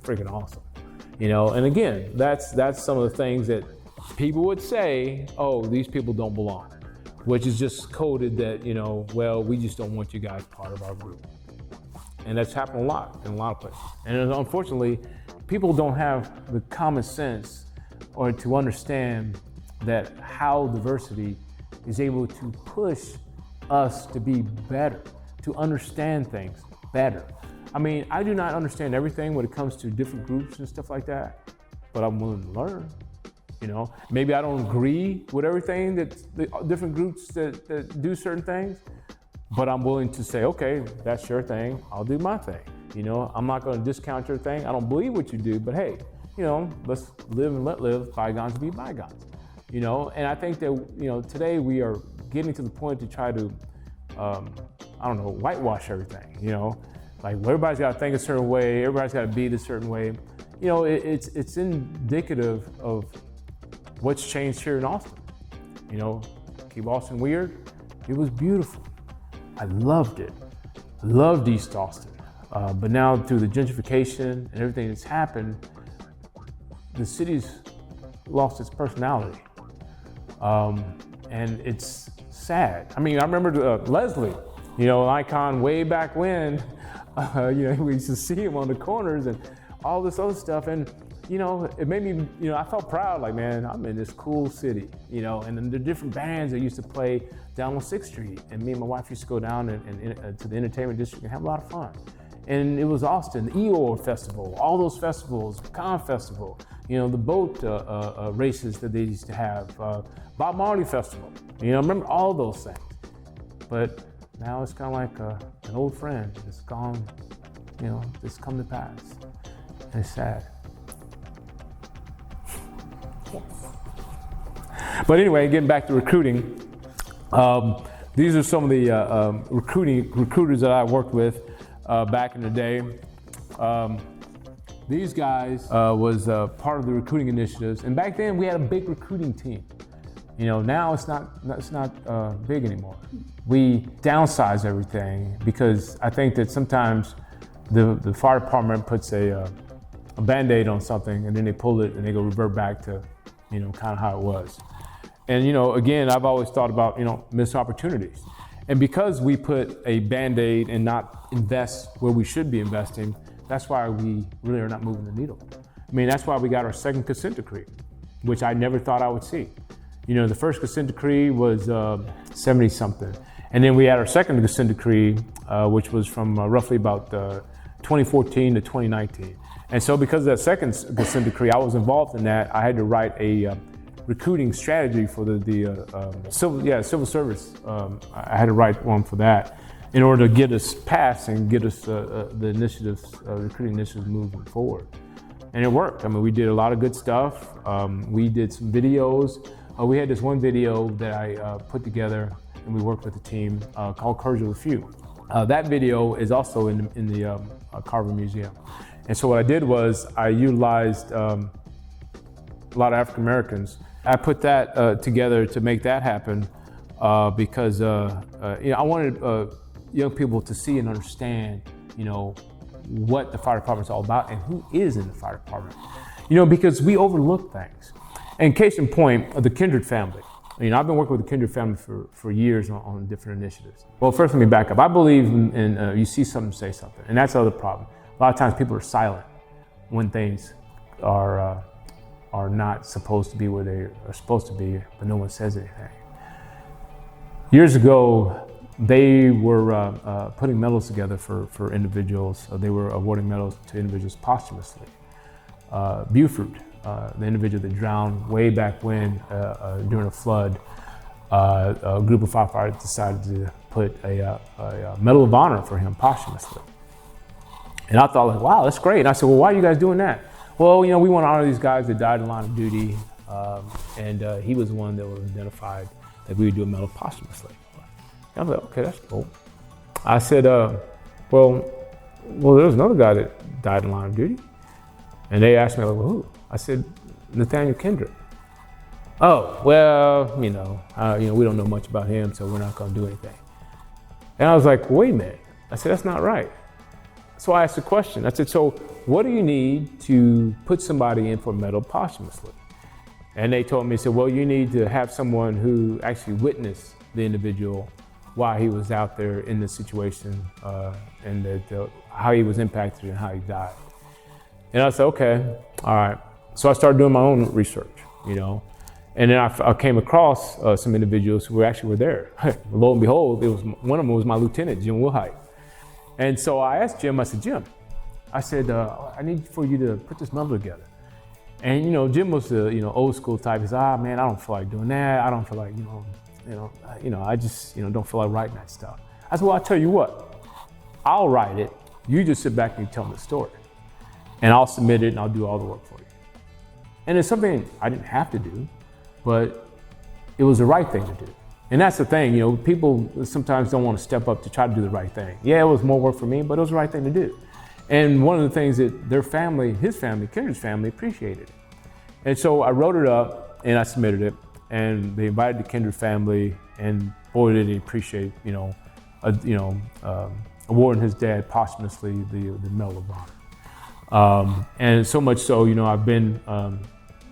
Speaker 2: freaking awesome. You know, and again, that's some of the things that people would say, oh, these people don't belong, which is just coded that, you know, well, we just don't want you guys part of our group. And that's happened a lot in a lot of places. And unfortunately, people don't have the common sense or to understand that how diversity is able to push us to be better, to understand things better. I mean, I do not understand everything when it comes to different groups and stuff like that, but I'm willing to learn. You know, maybe I don't agree with everything that the different groups that do certain things, but I'm willing to say, okay, that's your thing, I'll do my thing. You know, I'm not going to discount your thing. I don't believe what you do, but hey, you know, let's live and let live, bygones be bygones. You know, and I think that, you know, today we are getting to the point to try to, I don't know, whitewash everything, you know, like everybody's got to think a certain way, everybody's got to be a certain way. You know, it's indicative of what's changed here in Austin. You know, keep Austin weird, it was beautiful. I loved it. I loved East Austin. But now through the gentrification and everything that's happened, the city's lost its personality. And it's sad. I mean, I remember Leslie, you know, an icon way back when, you know, we used to see him on the corners and all this other stuff. And, you know, it made me, you know, I felt proud, like, man, I'm in this cool city, you know, and then the different bands that used to play down on 6th Street. And me and my wife used to go down to the entertainment district and have a lot of fun. And it was Austin, the Eeyore Festival, all those festivals, Con Festival, you know, the boat races that they used to have, Bob Marley Festival, you know, remember all those things. But now it's kind of like an old friend that's gone, you know, it's come to pass. And it's sad.
Speaker 1: Yes.
Speaker 2: But anyway, getting back to recruiting, these are some of the recruiters that I worked with back in the day. These guys was part of the recruiting initiatives, and back then we had a big recruiting team. You know, now it's not big anymore. We downsize everything because I think that sometimes the fire department puts a Band-Aid on something and then they pull it and they go revert back to, you know, kind of how it was. And, you know, again, I've always thought about, you know, missed opportunities. And because we put a Band-Aid and not invest where we should be investing, that's why we really are not moving the needle. I mean, that's why we got our second consent decree, which I never thought I would see. You know, the first consent decree was 70-something. And then we had our second consent decree, which was from roughly about 2014 to 2019. And so because of that second consent decree, I was involved in that. I had to write a recruiting strategy for the civil service. I had to write one for that in order to get us passed and get us the initiatives, recruiting initiatives moving forward. And it worked. I mean, we did a lot of good stuff. We did some videos. We had this one video that I put together, and we worked with the team called Courage of the Few. That video is also in the Carver Museum. And so what I did was I utilized a lot of African Americans. I put that together to make that happen because I wanted young people to see and understand, what the fire department is all about and who is in the fire department. Because we overlook things. And case in point, the Kindred family. I've been working with the Kindred family for years on different initiatives. Well, first let me back up. I believe in you see something, say something. And that's the other problem. A lot of times people are silent when things are not supposed to be where they are supposed to be, but no one says anything. Years ago, they were putting medals together for individuals. They were awarding medals to individuals posthumously. Buford, the individual that drowned way back when during a flood, a group of firefighters decided to put a Medal of Honor for him posthumously. And I thought, like, wow, that's great. And I said, well, why are you guys doing that? Well, we want to honor these guys that died in line of duty. And he was the one that was identified that we would do a medal posthumously. I was like, okay, that's cool. I said, well, there was another guy that died in line of duty. And they asked me, like, well, who? I said, Nathaniel Kindred. Oh, well, we don't know much about him, so we're not going to do anything. And I was like, wait a minute. I said, that's not right. So I asked a question. I said, so what do you need to put somebody in for a medal posthumously? And they told me, said, well, you need to have someone who actually witnessed the individual while he was out there in the situation and how he was impacted and how he died. And I said, okay, all right. So I started doing my own research, and then I came across some individuals who were there. Lo and behold, one of them was my lieutenant, Jim Wilhite. And so I asked Jim, I said, Jim, I need for you to put this medal together. And Jim was the old school type. He said, man, I don't feel like doing that. I don't feel like, I just don't feel like writing that stuff. I said, well, I'll tell you what, I'll write it. You just sit back and you tell me the story. And I'll submit it and I'll do all the work for you. And it's something I didn't have to do, but it was the right thing to do. And that's the thing, people sometimes don't want to step up to try to do the right thing. Yeah, it was more work for me, but it was the right thing to do. And one of the things that their family, his family, Kindred's family, appreciated it. And so I wrote it up and I submitted it, and they invited the Kindred family, and boy, did they appreciate, awarding his dad posthumously the Medal of Honor. And so much so, I've been,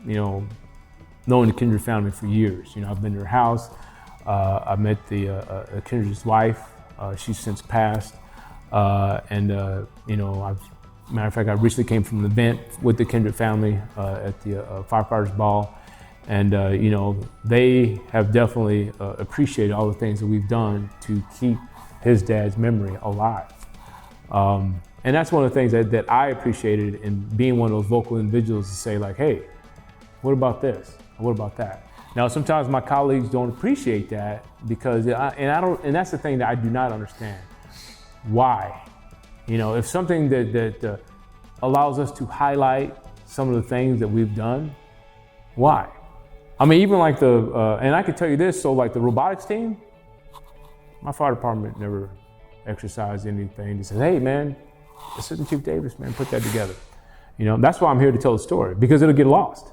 Speaker 2: knowing the Kindred family for years. I've been to their house. I met the Kindred's wife. She's since passed. Matter of fact, I recently came from an event with the Kindred family at the Firefighters Ball. And, they have definitely appreciated all the things that we've done to keep his dad's memory alive. And that's one of the things that I appreciated in being one of those vocal individuals to say, like, hey, what about this? What about that? Now, sometimes my colleagues don't appreciate that because, and that's the thing that I do not understand. Why? If something that allows us to highlight some of the things that we've done, why? I mean, even like and I can tell you this, so like the robotics team, my fire department never exercised anything. They said, hey man, Assistant Chief Davis, man, put that together. That's why I'm here to tell the story, because it'll get lost.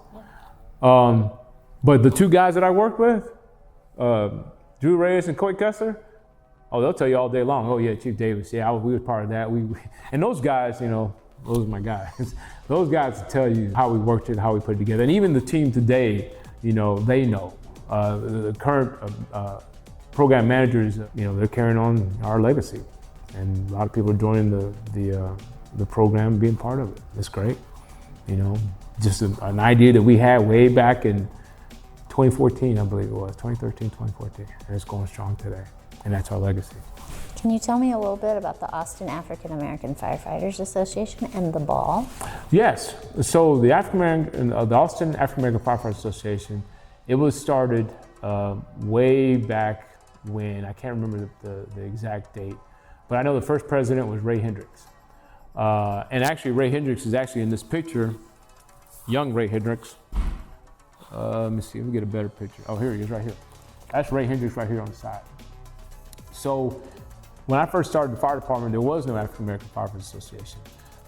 Speaker 2: But the two guys that I worked with, Drew Reyes and Coy Kessler, they'll tell you all day long, oh yeah, Chief Davis, yeah, we were part of that. And those guys, those are my guys. Those guys will tell you how we worked it, how we put it together. And even the team today, they know. The current program managers, they're carrying on our legacy. And a lot of people are joining the program and being part of it. It's great. Just an idea that we had way back in 2014, I believe it was, 2013, 2014. And it's going strong today. and that's our legacy.
Speaker 1: Can you tell me a little bit about the Austin African American Firefighters Association and the ball?
Speaker 2: Yes. So the Austin African American Firefighters Association, it was started way back when, I can't remember the exact date, but I know the first president was Ray Hendricks. And actually Ray Hendricks is actually in this picture, young Ray Hendricks. Let me see if we get a better picture. Oh, here he is right here. That's Ray Hendricks right here on the side. So when I first started the fire department, there was no African American Firefighters Association.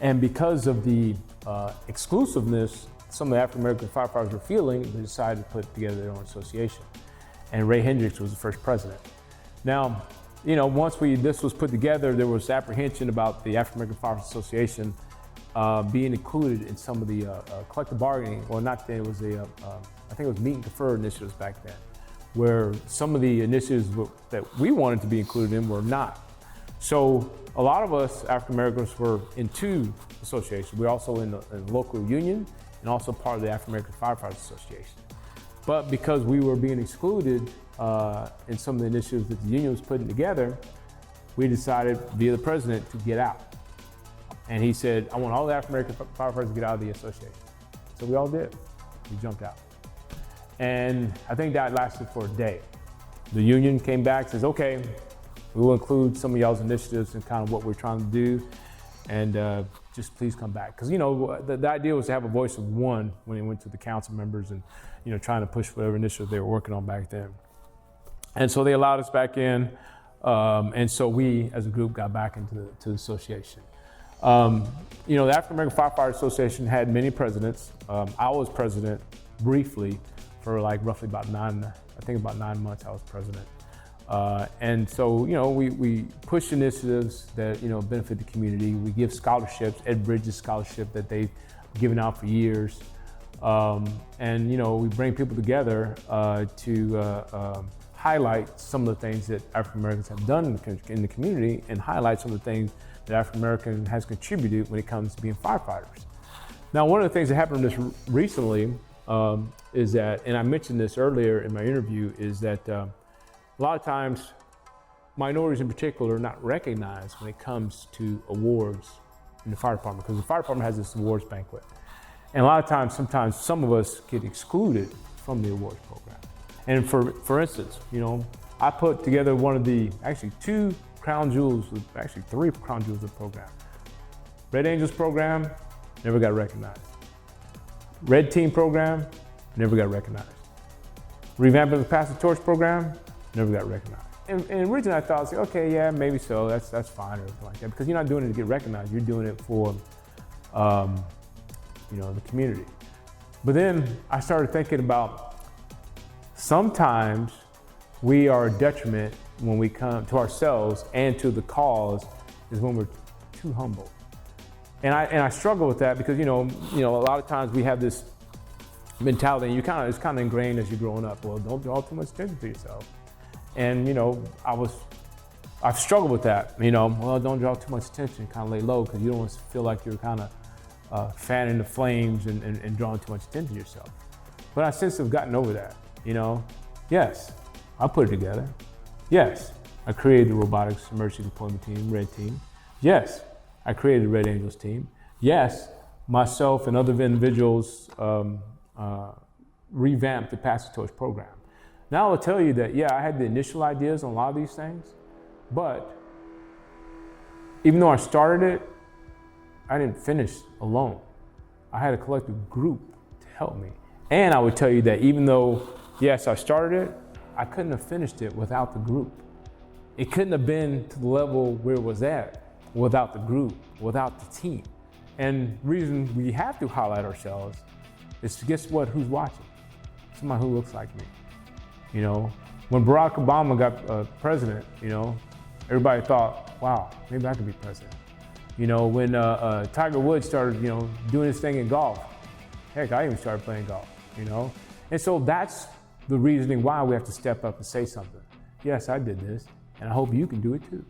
Speaker 2: And because of the exclusiveness some of the African American firefighters were feeling, they decided to put together their own association. And Ray Hendricks was the first president. Now, once this was put together, there was apprehension about the African American Firefighters Association being included in some of the collective bargaining, or not then, it was I think it was meet and confer initiatives back then, where some of the initiatives that we wanted to be included in were not. So a lot of us African Americans were in two associations. We're also in the local union and also part of the African American Firefighters Association. But because we were being excluded in some of the initiatives that the union was putting together, we decided via the president to get out. And he said, I want all the African American firefighters to get out of the association. So we all did. We jumped out. And I think that lasted for a day. The union came back, says, okay, we will include some of y'all's initiatives and kind of what we're trying to do, and just please come back. Because the idea was to have a voice of one when it went to the council members and trying to push whatever initiative they were working on back then. And so they allowed us back in, and so we as a group got back into the association. The African American Firefighters Association had many presidents. I was president briefly for roughly about 9 months I was president. And so, we push initiatives that, benefit the community. We give scholarships, Ed Bridges scholarship that they've given out for years. And, we bring people together to highlight some of the things that African Americans have done in the community, and highlight some of the things that African American has contributed when it comes to being firefighters. Now, one of the things that happened this recently is that, and I mentioned this earlier in my interview, is that a lot of times minorities in particular are not recognized when it comes to awards in the fire department, because the fire department has this awards banquet. And a lot of times, sometimes some of us get excluded from the awards program. And for instance, I put together two crown jewels, actually 3 crown jewels of the program. Red Angels program, never got recognized. Red Team program, never got recognized. Revamping the Pass the Torch program, never got recognized. And originally I thought, okay, yeah, maybe so, that's fine, or anything like that, because you're not doing it to get recognized, you're doing it for the community. But then I started thinking about, sometimes we are a detriment when we come to ourselves and to the cause, is when we're too humble. And I struggle with that, because a lot of times we have this mentality, and it's kind of ingrained as you're growing up. Well, don't draw too much attention to yourself. And I've struggled with that. Well, don't draw too much attention, kind of lay low, because you don't want to feel like you're kind of fanning the flames and drawing too much attention to yourself. But I since have gotten over that. Yes, I put it together. Yes, I created the Robotics Emergency Deployment Team, Red Team. Yes, I created the Red Angels team. Yes, myself and other individuals revamped the Pass the Torch program. Now I'll tell you that, I had the initial ideas on a lot of these things, but even though I started it, I didn't finish alone. I had a collective group to help me. And I would tell you that even though, yes, I started it, I couldn't have finished it without the group. It couldn't have been to the level where it was at without the group, without the team. And the reason we have to highlight ourselves is to guess what, who's watching? Somebody who looks like me. When Barack Obama got president, everybody thought, wow, maybe I could be president. When Tiger Woods started, doing his thing in golf, heck, I even started playing golf, And so that's the reasoning why we have to step up and say something. Yes, I did this, and I hope you can do it too.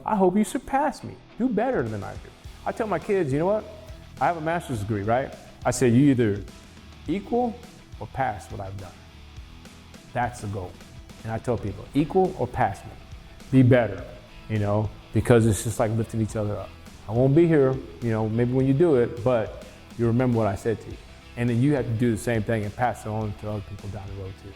Speaker 2: I hope you surpass me, do better than I do. I tell my kids, you know what? I have a master's degree, right? I say you either equal or pass what I've done. That's the goal. And I tell people, equal or pass me. be better, because it's just like lifting each other up. I won't be here, maybe when you do it, but you remember what I said to you. And then you have to do the same thing and pass it on to other people down the road too.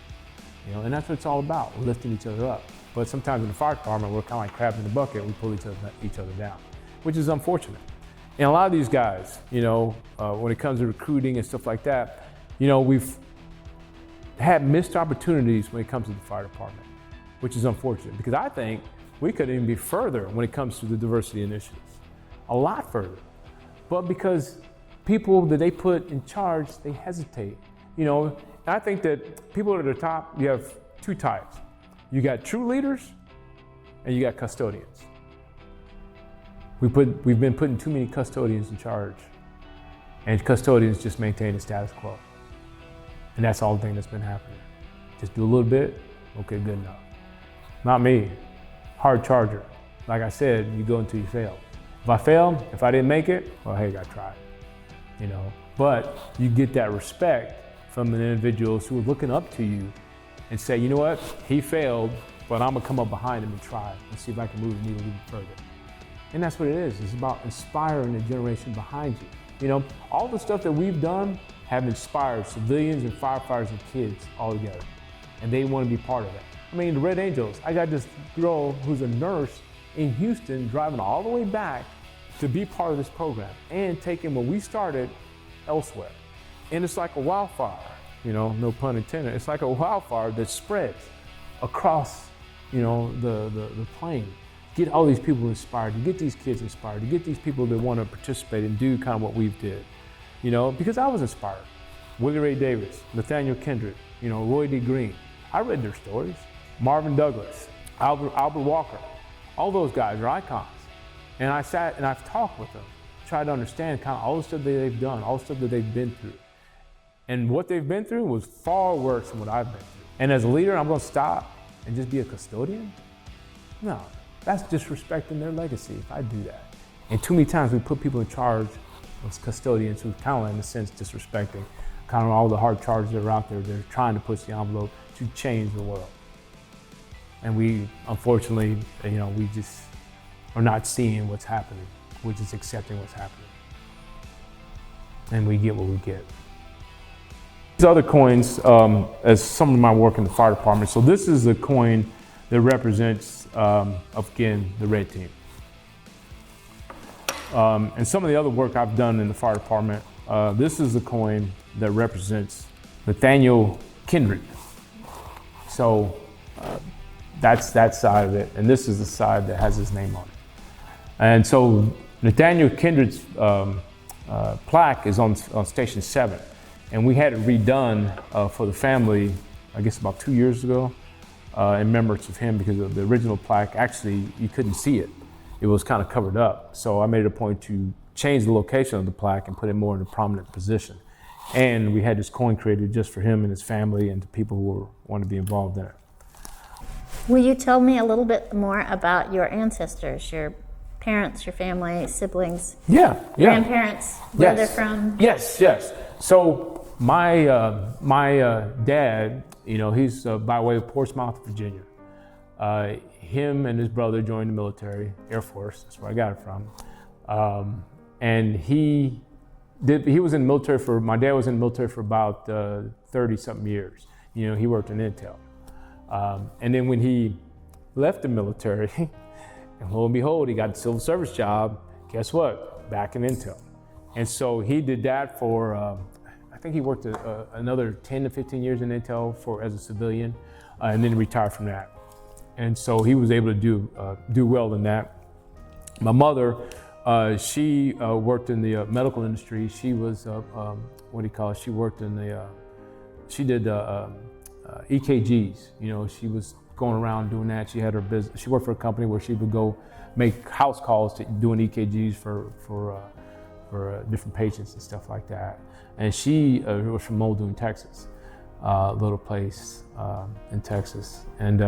Speaker 2: And that's what it's all about, lifting each other up. But sometimes in the fire department, we're kind of like crabs in the bucket, we pull each other down, which is unfortunate. And a lot of these guys, when it comes to recruiting and stuff like that, we've had missed opportunities when it comes to the fire department, which is unfortunate, because I think we could even be further when it comes to the diversity initiatives, a lot further. But because people that they put in charge, they hesitate. I think that people at the top, you have two types. You got true leaders and you got custodians. We've been putting too many custodians in charge, and custodians just maintain the status quo. And that's all the thing that's been happening. Just do a little bit, okay, good enough. Not me, hard charger. Like I said, you go until you fail. If I fail, if I didn't make it, well, hey, I tried, But you get that respect from the individuals who are looking up to you and say, you know what, he failed, but I'm gonna come up behind him and try and see if I can move the needle a little further. And that's what it is. It's about inspiring the generation behind you. All the stuff that we've done have inspired civilians and firefighters and kids all together. And they want to be part of that. The Red Angels, I got this girl who's a nurse in Houston driving all the way back to be part of this program and taking what we started elsewhere. And it's like a wildfire, no pun intended. It's like a wildfire that spreads across, the plain. Get all these people inspired, to get these kids inspired, to get these people that want to participate and do kind of what we did. Because I was inspired. Willie Ray Davis, Nathaniel Kendrick, Roy D. Green. I read their stories. Marvin Douglas, Albert Walker. All those guys are icons. And I sat and I've talked with them, tried to understand kind of all the stuff that they've done, all the stuff that they've been through. And what they've been through was far worse than what I've been through. And as a leader, I'm gonna stop and just be a custodian? No, that's disrespecting their legacy if I do that. And too many times we put people in charge as custodians who kind of in a sense disrespecting kind of all the hard charges that are out there. They're trying to push the envelope to change the world. And we, unfortunately, we just are not seeing what's happening. We're just accepting what's happening. And we get what we get. These other coins, as some of my work in the fire department. So this is a coin that represents, again, the red team. And some of the other work I've done in the fire department, this is a coin that represents Nathaniel Kendrick. So that's that side of it, and this is the side that has his name on it. And so Nathaniel Kendrick's plaque is on Station 7, and we had it redone for the family, I guess about 2 years ago, in remembrance of him, because of the original plaque, actually, you couldn't see it. It was kind of covered up. So I made it a point to change the location of the plaque and put it more in a prominent position. And we had this coin created just for him and his family and the people who want to be involved in it.
Speaker 1: Will you tell me a little bit more about your ancestors, your parents, your family, siblings, grandparents, where they're from?
Speaker 2: Yes. So my dad, he's by way of Portsmouth, Virginia. Him and his brother joined the military, Air Force, that's where I got it from. And he was in the military my dad was in the military for about 30-something years. He worked in Intel. And then when he left the military, and lo and behold, he got a civil service job, guess what? Back in Intel. And so he did that for, I think he worked another 10 to 15 years in Intel as a civilian, and then retired from that. And so he was able to do well in that. My mother, she worked in the medical industry. She was, she worked in she did EKGs. She was going around doing that. She had her business. She worked for a company where she would go make house calls to doing EKGs for different patients and stuff like that. And she was from Muldoon, Texas, a little place in Texas. And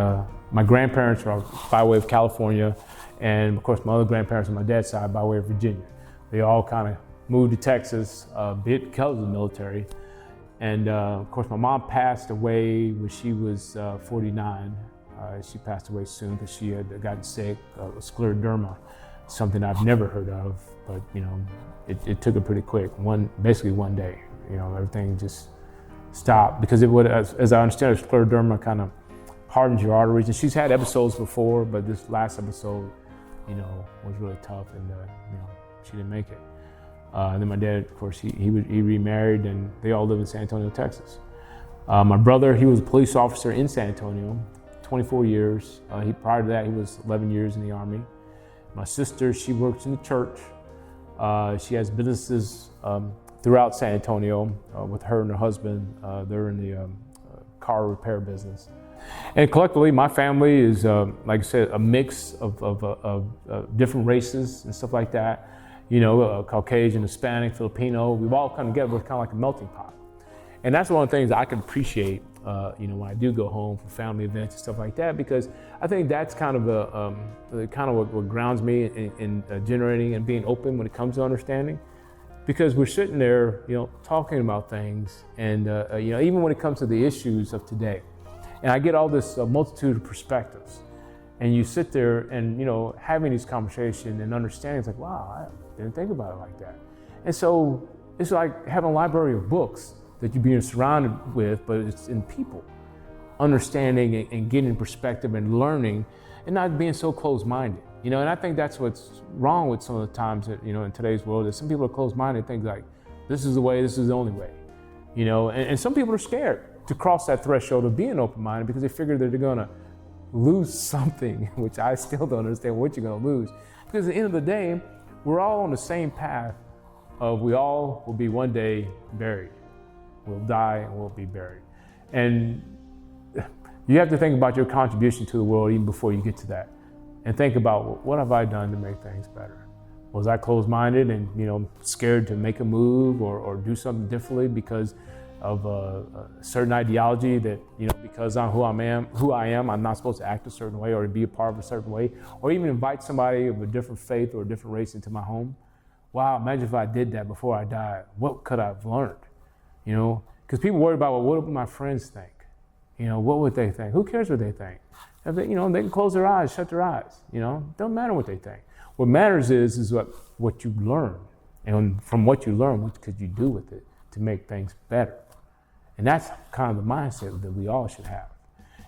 Speaker 2: my grandparents are by way of California, and of course my other grandparents on my dad's side by way of Virginia. They all kind of moved to Texas a bit because of the military. And of course my mom passed away when she was 49. She passed away soon because she had gotten sick, scleroderma, something I've never heard of, but it took her pretty quick. Basically one day, everything just stopped because it would, as I understand it, scleroderma kind of hardens your arteries. And she's had episodes before, but this last episode, was really tough, and she didn't make it. And then my dad, of course, he remarried, and they all live in San Antonio, Texas. My brother, he was a police officer in San Antonio, 24 years. Prior to that, he was 11 years in the Army. My sister, she works in the church. She has businesses throughout San Antonio with her and her husband. They're in the car repair business. And collectively, my family is, like I said, a mix of different races and stuff like that. Caucasian, Hispanic, Filipino. We've all come together. We're kind of like a melting pot. And that's one of the things I can appreciate, when I do go home for family events and stuff like that, because I think that's kind of what grounds me in generating and being open when it comes to understanding. Because we're sitting there, talking about things, and even when it comes to the issues of today, and I get all this multitude of perspectives, and you sit there and having these conversations and understanding. It's like, wow, I didn't think about it like that. And so it's like having a library of books that you're being surrounded with, but it's in people, understanding and getting perspective and learning, and not being so closed-minded. And I think that's what's wrong with some of the times that, in today's world, is some people are closed-minded and think like, this is the way, this is the only way. And some people are scared to cross that threshold of being open-minded because they figure that they're gonna lose something, which I still don't understand what you're gonna lose. Because at the end of the day, we're all on the same path of we all will be one day buried. We'll die and we'll be buried. And you have to think about your contribution to the world even before you get to that. And think about, what have I done to make things better? Was I closed-minded and scared to make a move or do something differently because of a certain ideology that, because I'm who I am, I'm not supposed to act a certain way or be a part of a certain way, or even invite somebody of a different faith or a different race into my home? Wow, imagine if I did that before I died. What could I have learned? Because people worry about, well, what would my friends think? What would they think? Who cares what they think? If they, they can close their eyes, shut their eyes. Don't matter what they think. What matters is what you learn, and from what you learn, what could you do with it to make things better? And that's kind of the mindset that we all should have.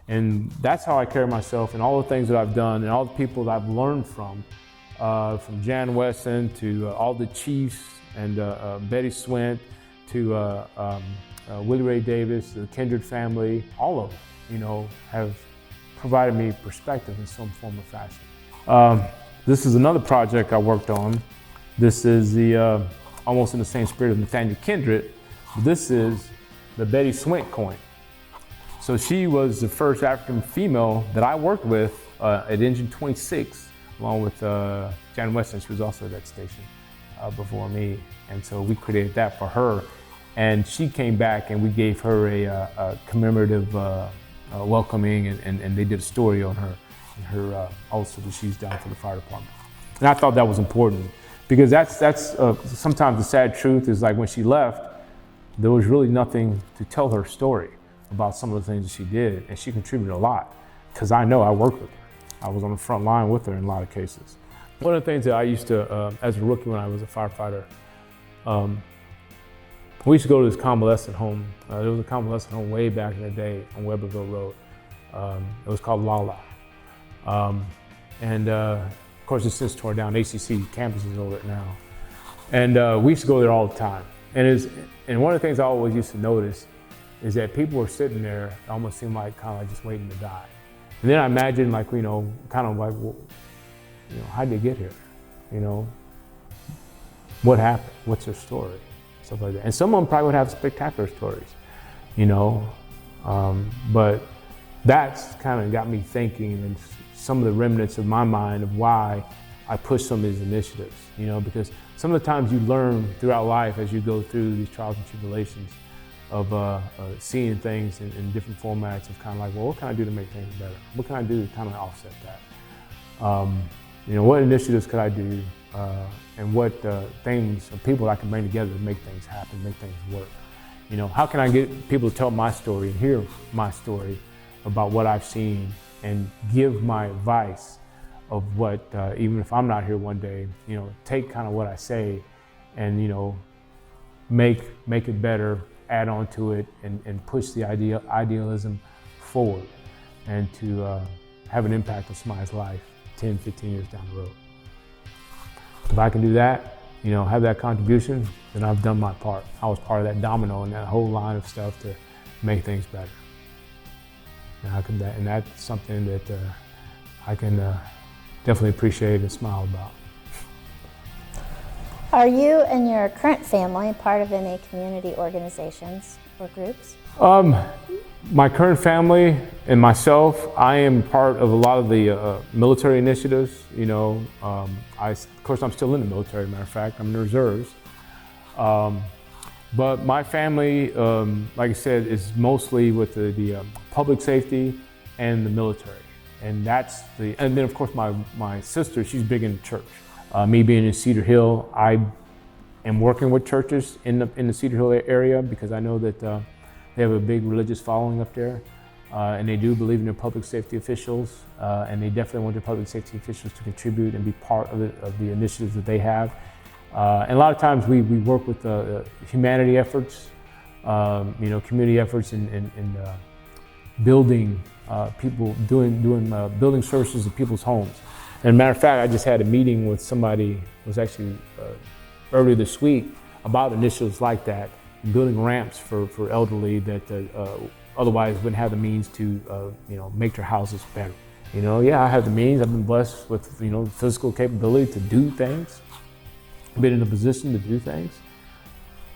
Speaker 2: And that's how I carry myself, and all the things that I've done, and all the people that I've learned from Jan Weston to all the chiefs and Betty Swint to Willie Ray Davis, the Kindred family, all of them, have provided me perspective in some form or fashion. This is another project I worked on. This is the almost in the same spirit of Nathaniel Kindred. This is the Betty Swint coin. So she was the first African female that I worked with at Engine 26, along with Jan Weston. She was also at that station before me. And so we created that for her. And she came back and we gave her a commemorative welcoming, and they did a story on her and her ulcer that she's done for the fire department. And I thought that was important because that's sometimes the sad truth is like when she left, there was really nothing to tell her story about some of the things that she did, and she contributed a lot because I know I worked with her. I was on the front line with her in a lot of cases. One of the things that I used to, as a rookie when I was a firefighter, we used to go to this convalescent home. There was a convalescent home way back in the day on Weberville Road. It was called Lala. Of course, it's since torn down. ACC campus is over it now. And we used to go there all the time. And one of the things I always used to notice is that people were sitting there, it almost seemed like kind of like just waiting to die. And then I imagine like, kind of like, well, how'd they get here? What happened? What's their story? Stuff like that. And some of them probably would have spectacular stories, but that's kind of got me thinking, and some of the remnants of my mind of why I push some of these initiatives, because some of the times you learn throughout life as you go through these trials and tribulations of seeing things in different formats of kind of like, well, what can I do to make things better? What can I do to kind of offset that? What initiatives could I do? And what things or people I can bring together to make things happen, make things work. How can I get people to tell my story and hear my story about what I've seen and give my advice of what, even if I'm not here one day, take kind of what I say and, make it better, add on to it, and push the idealism forward, and to have an impact on somebody's life 10, 15 years down the road. If I can do that, have that contribution, then I've done my part. I was part of that domino and that whole line of stuff to make things better. And that's something that I can definitely appreciate and smile about.
Speaker 1: Are you and your current family part of any community organizations or groups?
Speaker 2: My current family and myself, I am part of a lot of the military initiatives. Of course, I'm still in the military, matter of fact, I'm in the reserves. But my family, like I said, is mostly with the public safety and the military. And then of course my sister, she's big in church. Me being in Cedar Hill, I am working with churches in the Cedar Hill area because I know that they have a big religious following up there. And they do believe in their public safety officials, and they definitely want their public safety officials to contribute and be part of the initiatives that they have. And a lot of times we work with humanity efforts, community efforts in building people, doing building services in people's homes. And matter of fact, I just had a meeting with somebody, it was actually earlier this week, about initiatives like that, building ramps for elderly that otherwise wouldn't have the means to make their houses better. I have the means, I've been blessed with physical capability to do things, been in a position to do things.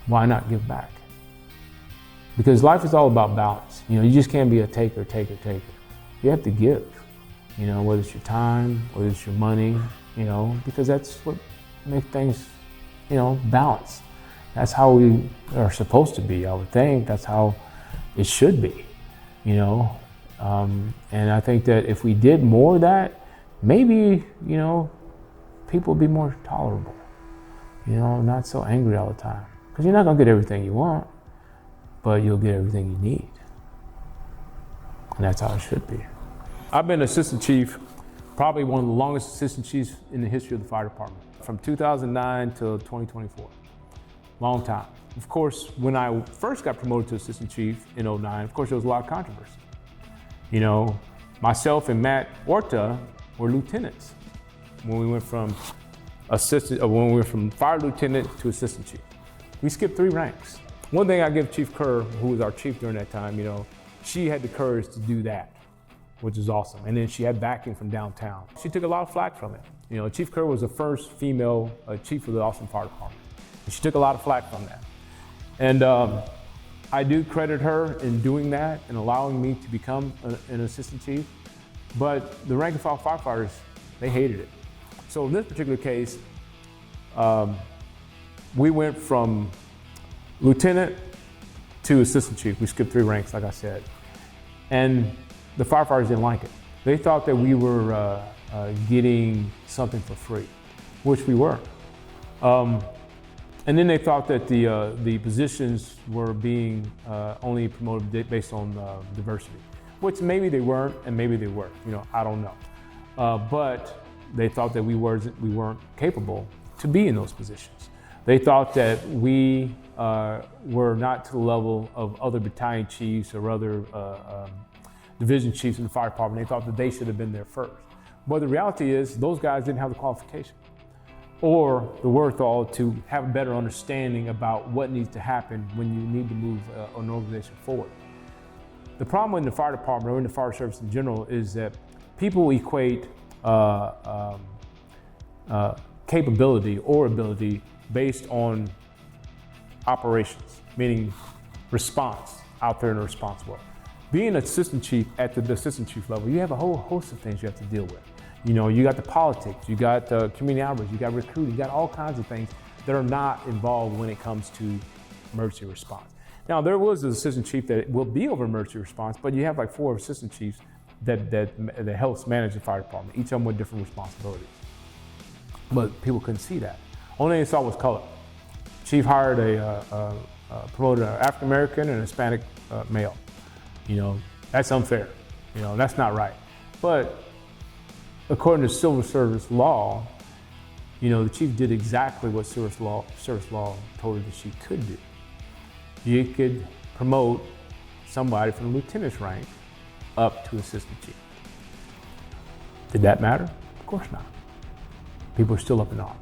Speaker 2: Why not give back? Because life is all about balance. You just can't be a taker. You have to give, whether it's your time, whether it's your money, because that's what makes things, balance. That's how we are supposed to be, I would think. That's how it should be, And I think that if we did more of that, maybe, people would be more tolerable, not so angry all the time. Because you're not gonna get everything you want, but you'll get everything you need. And that's how it should be. I've been assistant chief, probably one of the longest assistant chiefs in the history of the fire department, from 2009 till 2024. Long time. Of course, when I first got promoted to assistant chief in 2009, of course, there was a lot of controversy. Myself and Matt Orta were lieutenants when we went from fire lieutenant to assistant chief. We skipped 3 ranks. One thing I give Chief Kerr, who was our chief during that time, she had the courage to do that, which is awesome. And then she had backing from downtown. She took a lot of flack from it. Chief Kerr was the first female chief of the Austin Fire Department. And she took a lot of flack from that. And I do credit her in doing that and allowing me to become an assistant chief. But the rank and file firefighters, they hated it. So in this particular case, we went from lieutenant to assistant chief. We skipped 3 ranks, like I said. And the firefighters didn't like it. They thought that we were getting something for free, which we were. And then they thought that the positions were being only promoted based on diversity, which maybe they weren't and maybe they were. I don't know. But they thought that we weren't capable to be in those positions. They thought that we were not to the level of other battalion chiefs or other division chiefs in the fire department. They thought that they should have been there first. But the reality is those guys didn't have the qualification or the wherewithal to have a better understanding about what needs to happen when you need to move an organization forward. The problem in the fire department or in the fire service in general is that people equate capability or ability based on operations, meaning response out there in the response world. Being an assistant chief at the assistant chief level, you have a whole host of things you have to deal with. You got the politics, you got community outreach, you got recruiting, you got all kinds of things that are not involved when it comes to emergency response. Now, there was an assistant chief that will be over emergency response, but you have like 4 assistant chiefs that helps manage the fire department, each of them with different responsibilities. But people couldn't see that. Only thing they saw was color. Chief hired promoted an African American and a Hispanic male. That's unfair. That's not right. But according to civil service law, the chief did exactly what service law told her that she could do. You could promote somebody from lieutenant's rank up to assistant chief. Did that matter? Of course not. People are still up in arms.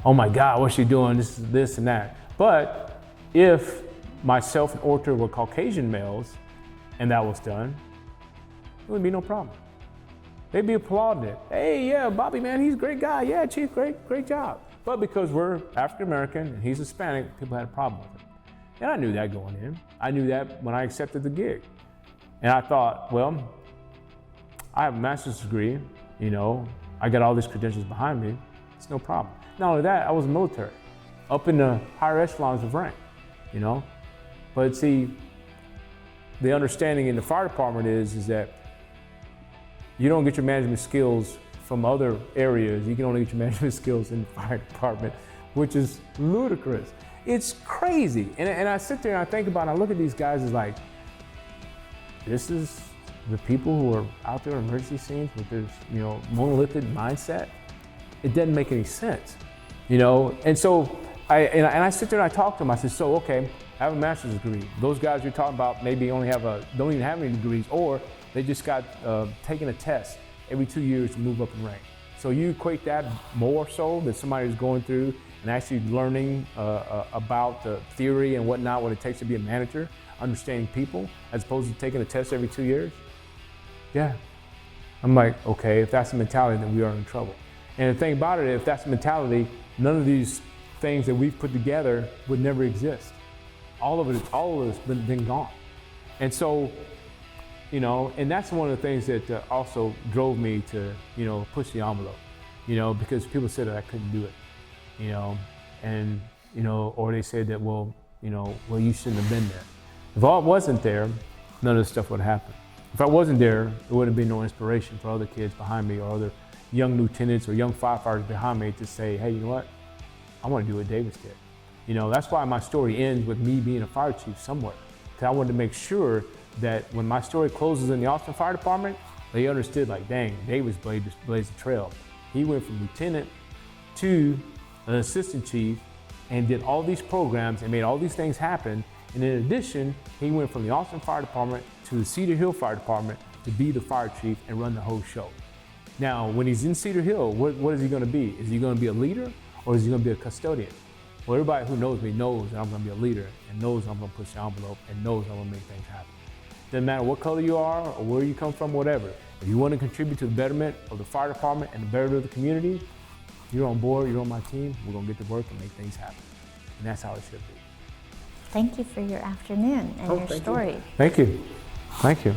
Speaker 2: Oh my God, what's she doing? This and that. But if myself and Orter were Caucasian males and that was done, it would be no problem. They'd be applauding it. Hey, yeah, Bobby, man, he's a great guy. Yeah, chief, great job. But because we're African American and he's Hispanic, people had a problem with it. And I knew that going in. I knew that when I accepted the gig. And I thought, well, I have a master's degree, I got all these credentials behind me, it's no problem. Not only that, I was military, up in the higher echelons of rank, But see, the understanding in the fire department is that you don't get your management skills from other areas, you can only get your management skills in the fire department, which is ludicrous. It's crazy. And I sit there and I think about it, I look at these guys as like, this is the people who are out there in emergency scenes with this, monolithic mindset. It doesn't make any sense, And so I sit there and I talk to them. I said, so okay, I have a master's degree. Those guys you're talking about maybe don't even have any degrees, or they just got taken a test every 2 years to move up in rank. So you equate that more so that somebody who's going through and actually learning about the theory and whatnot, what it takes to be a manager, understanding people, as opposed to taking a test every 2 years? Yeah. I'm like, okay, if that's the mentality, then we are in trouble. And the thing about it, if that's the mentality, none of these things that we've put together would never exist. All of it's been gone. And so, and that's one of the things that also drove me to, push the envelope, because people said that I couldn't do it, or they said that, well, you shouldn't have been there. If I wasn't there, none of this stuff would happen. If I wasn't there, there wouldn't be no inspiration for other kids behind me or other young lieutenants or young firefighters behind me to say, hey, you know what? I want to do what Davis did. That's why my story ends with me being a fire chief somewhere. Because I wanted to make sure that when my story closes in the Austin Fire Department, they understood, like, dang, Davis blazed the trail. He went from lieutenant to an assistant chief and did all these programs and made all these things happen. And in addition, he went from the Austin Fire Department to the Cedar Hill Fire Department to be the fire chief and run the whole show. Now, when he's in Cedar Hill, what is he going to be? Is he going to be a leader or is he going to be a custodian? Well, everybody who knows me knows that I'm going to be a leader and knows I'm going to push the envelope and knows I'm going to make things happen. Doesn't matter what color you are or where you come from, whatever. If you want to contribute to the betterment of the fire department and the betterment of the community, you're on board, you're on my team, we're going to get to work and make things happen. And that's how it should be.
Speaker 1: Thank you for your afternoon and your story.
Speaker 2: Thank you. Thank you.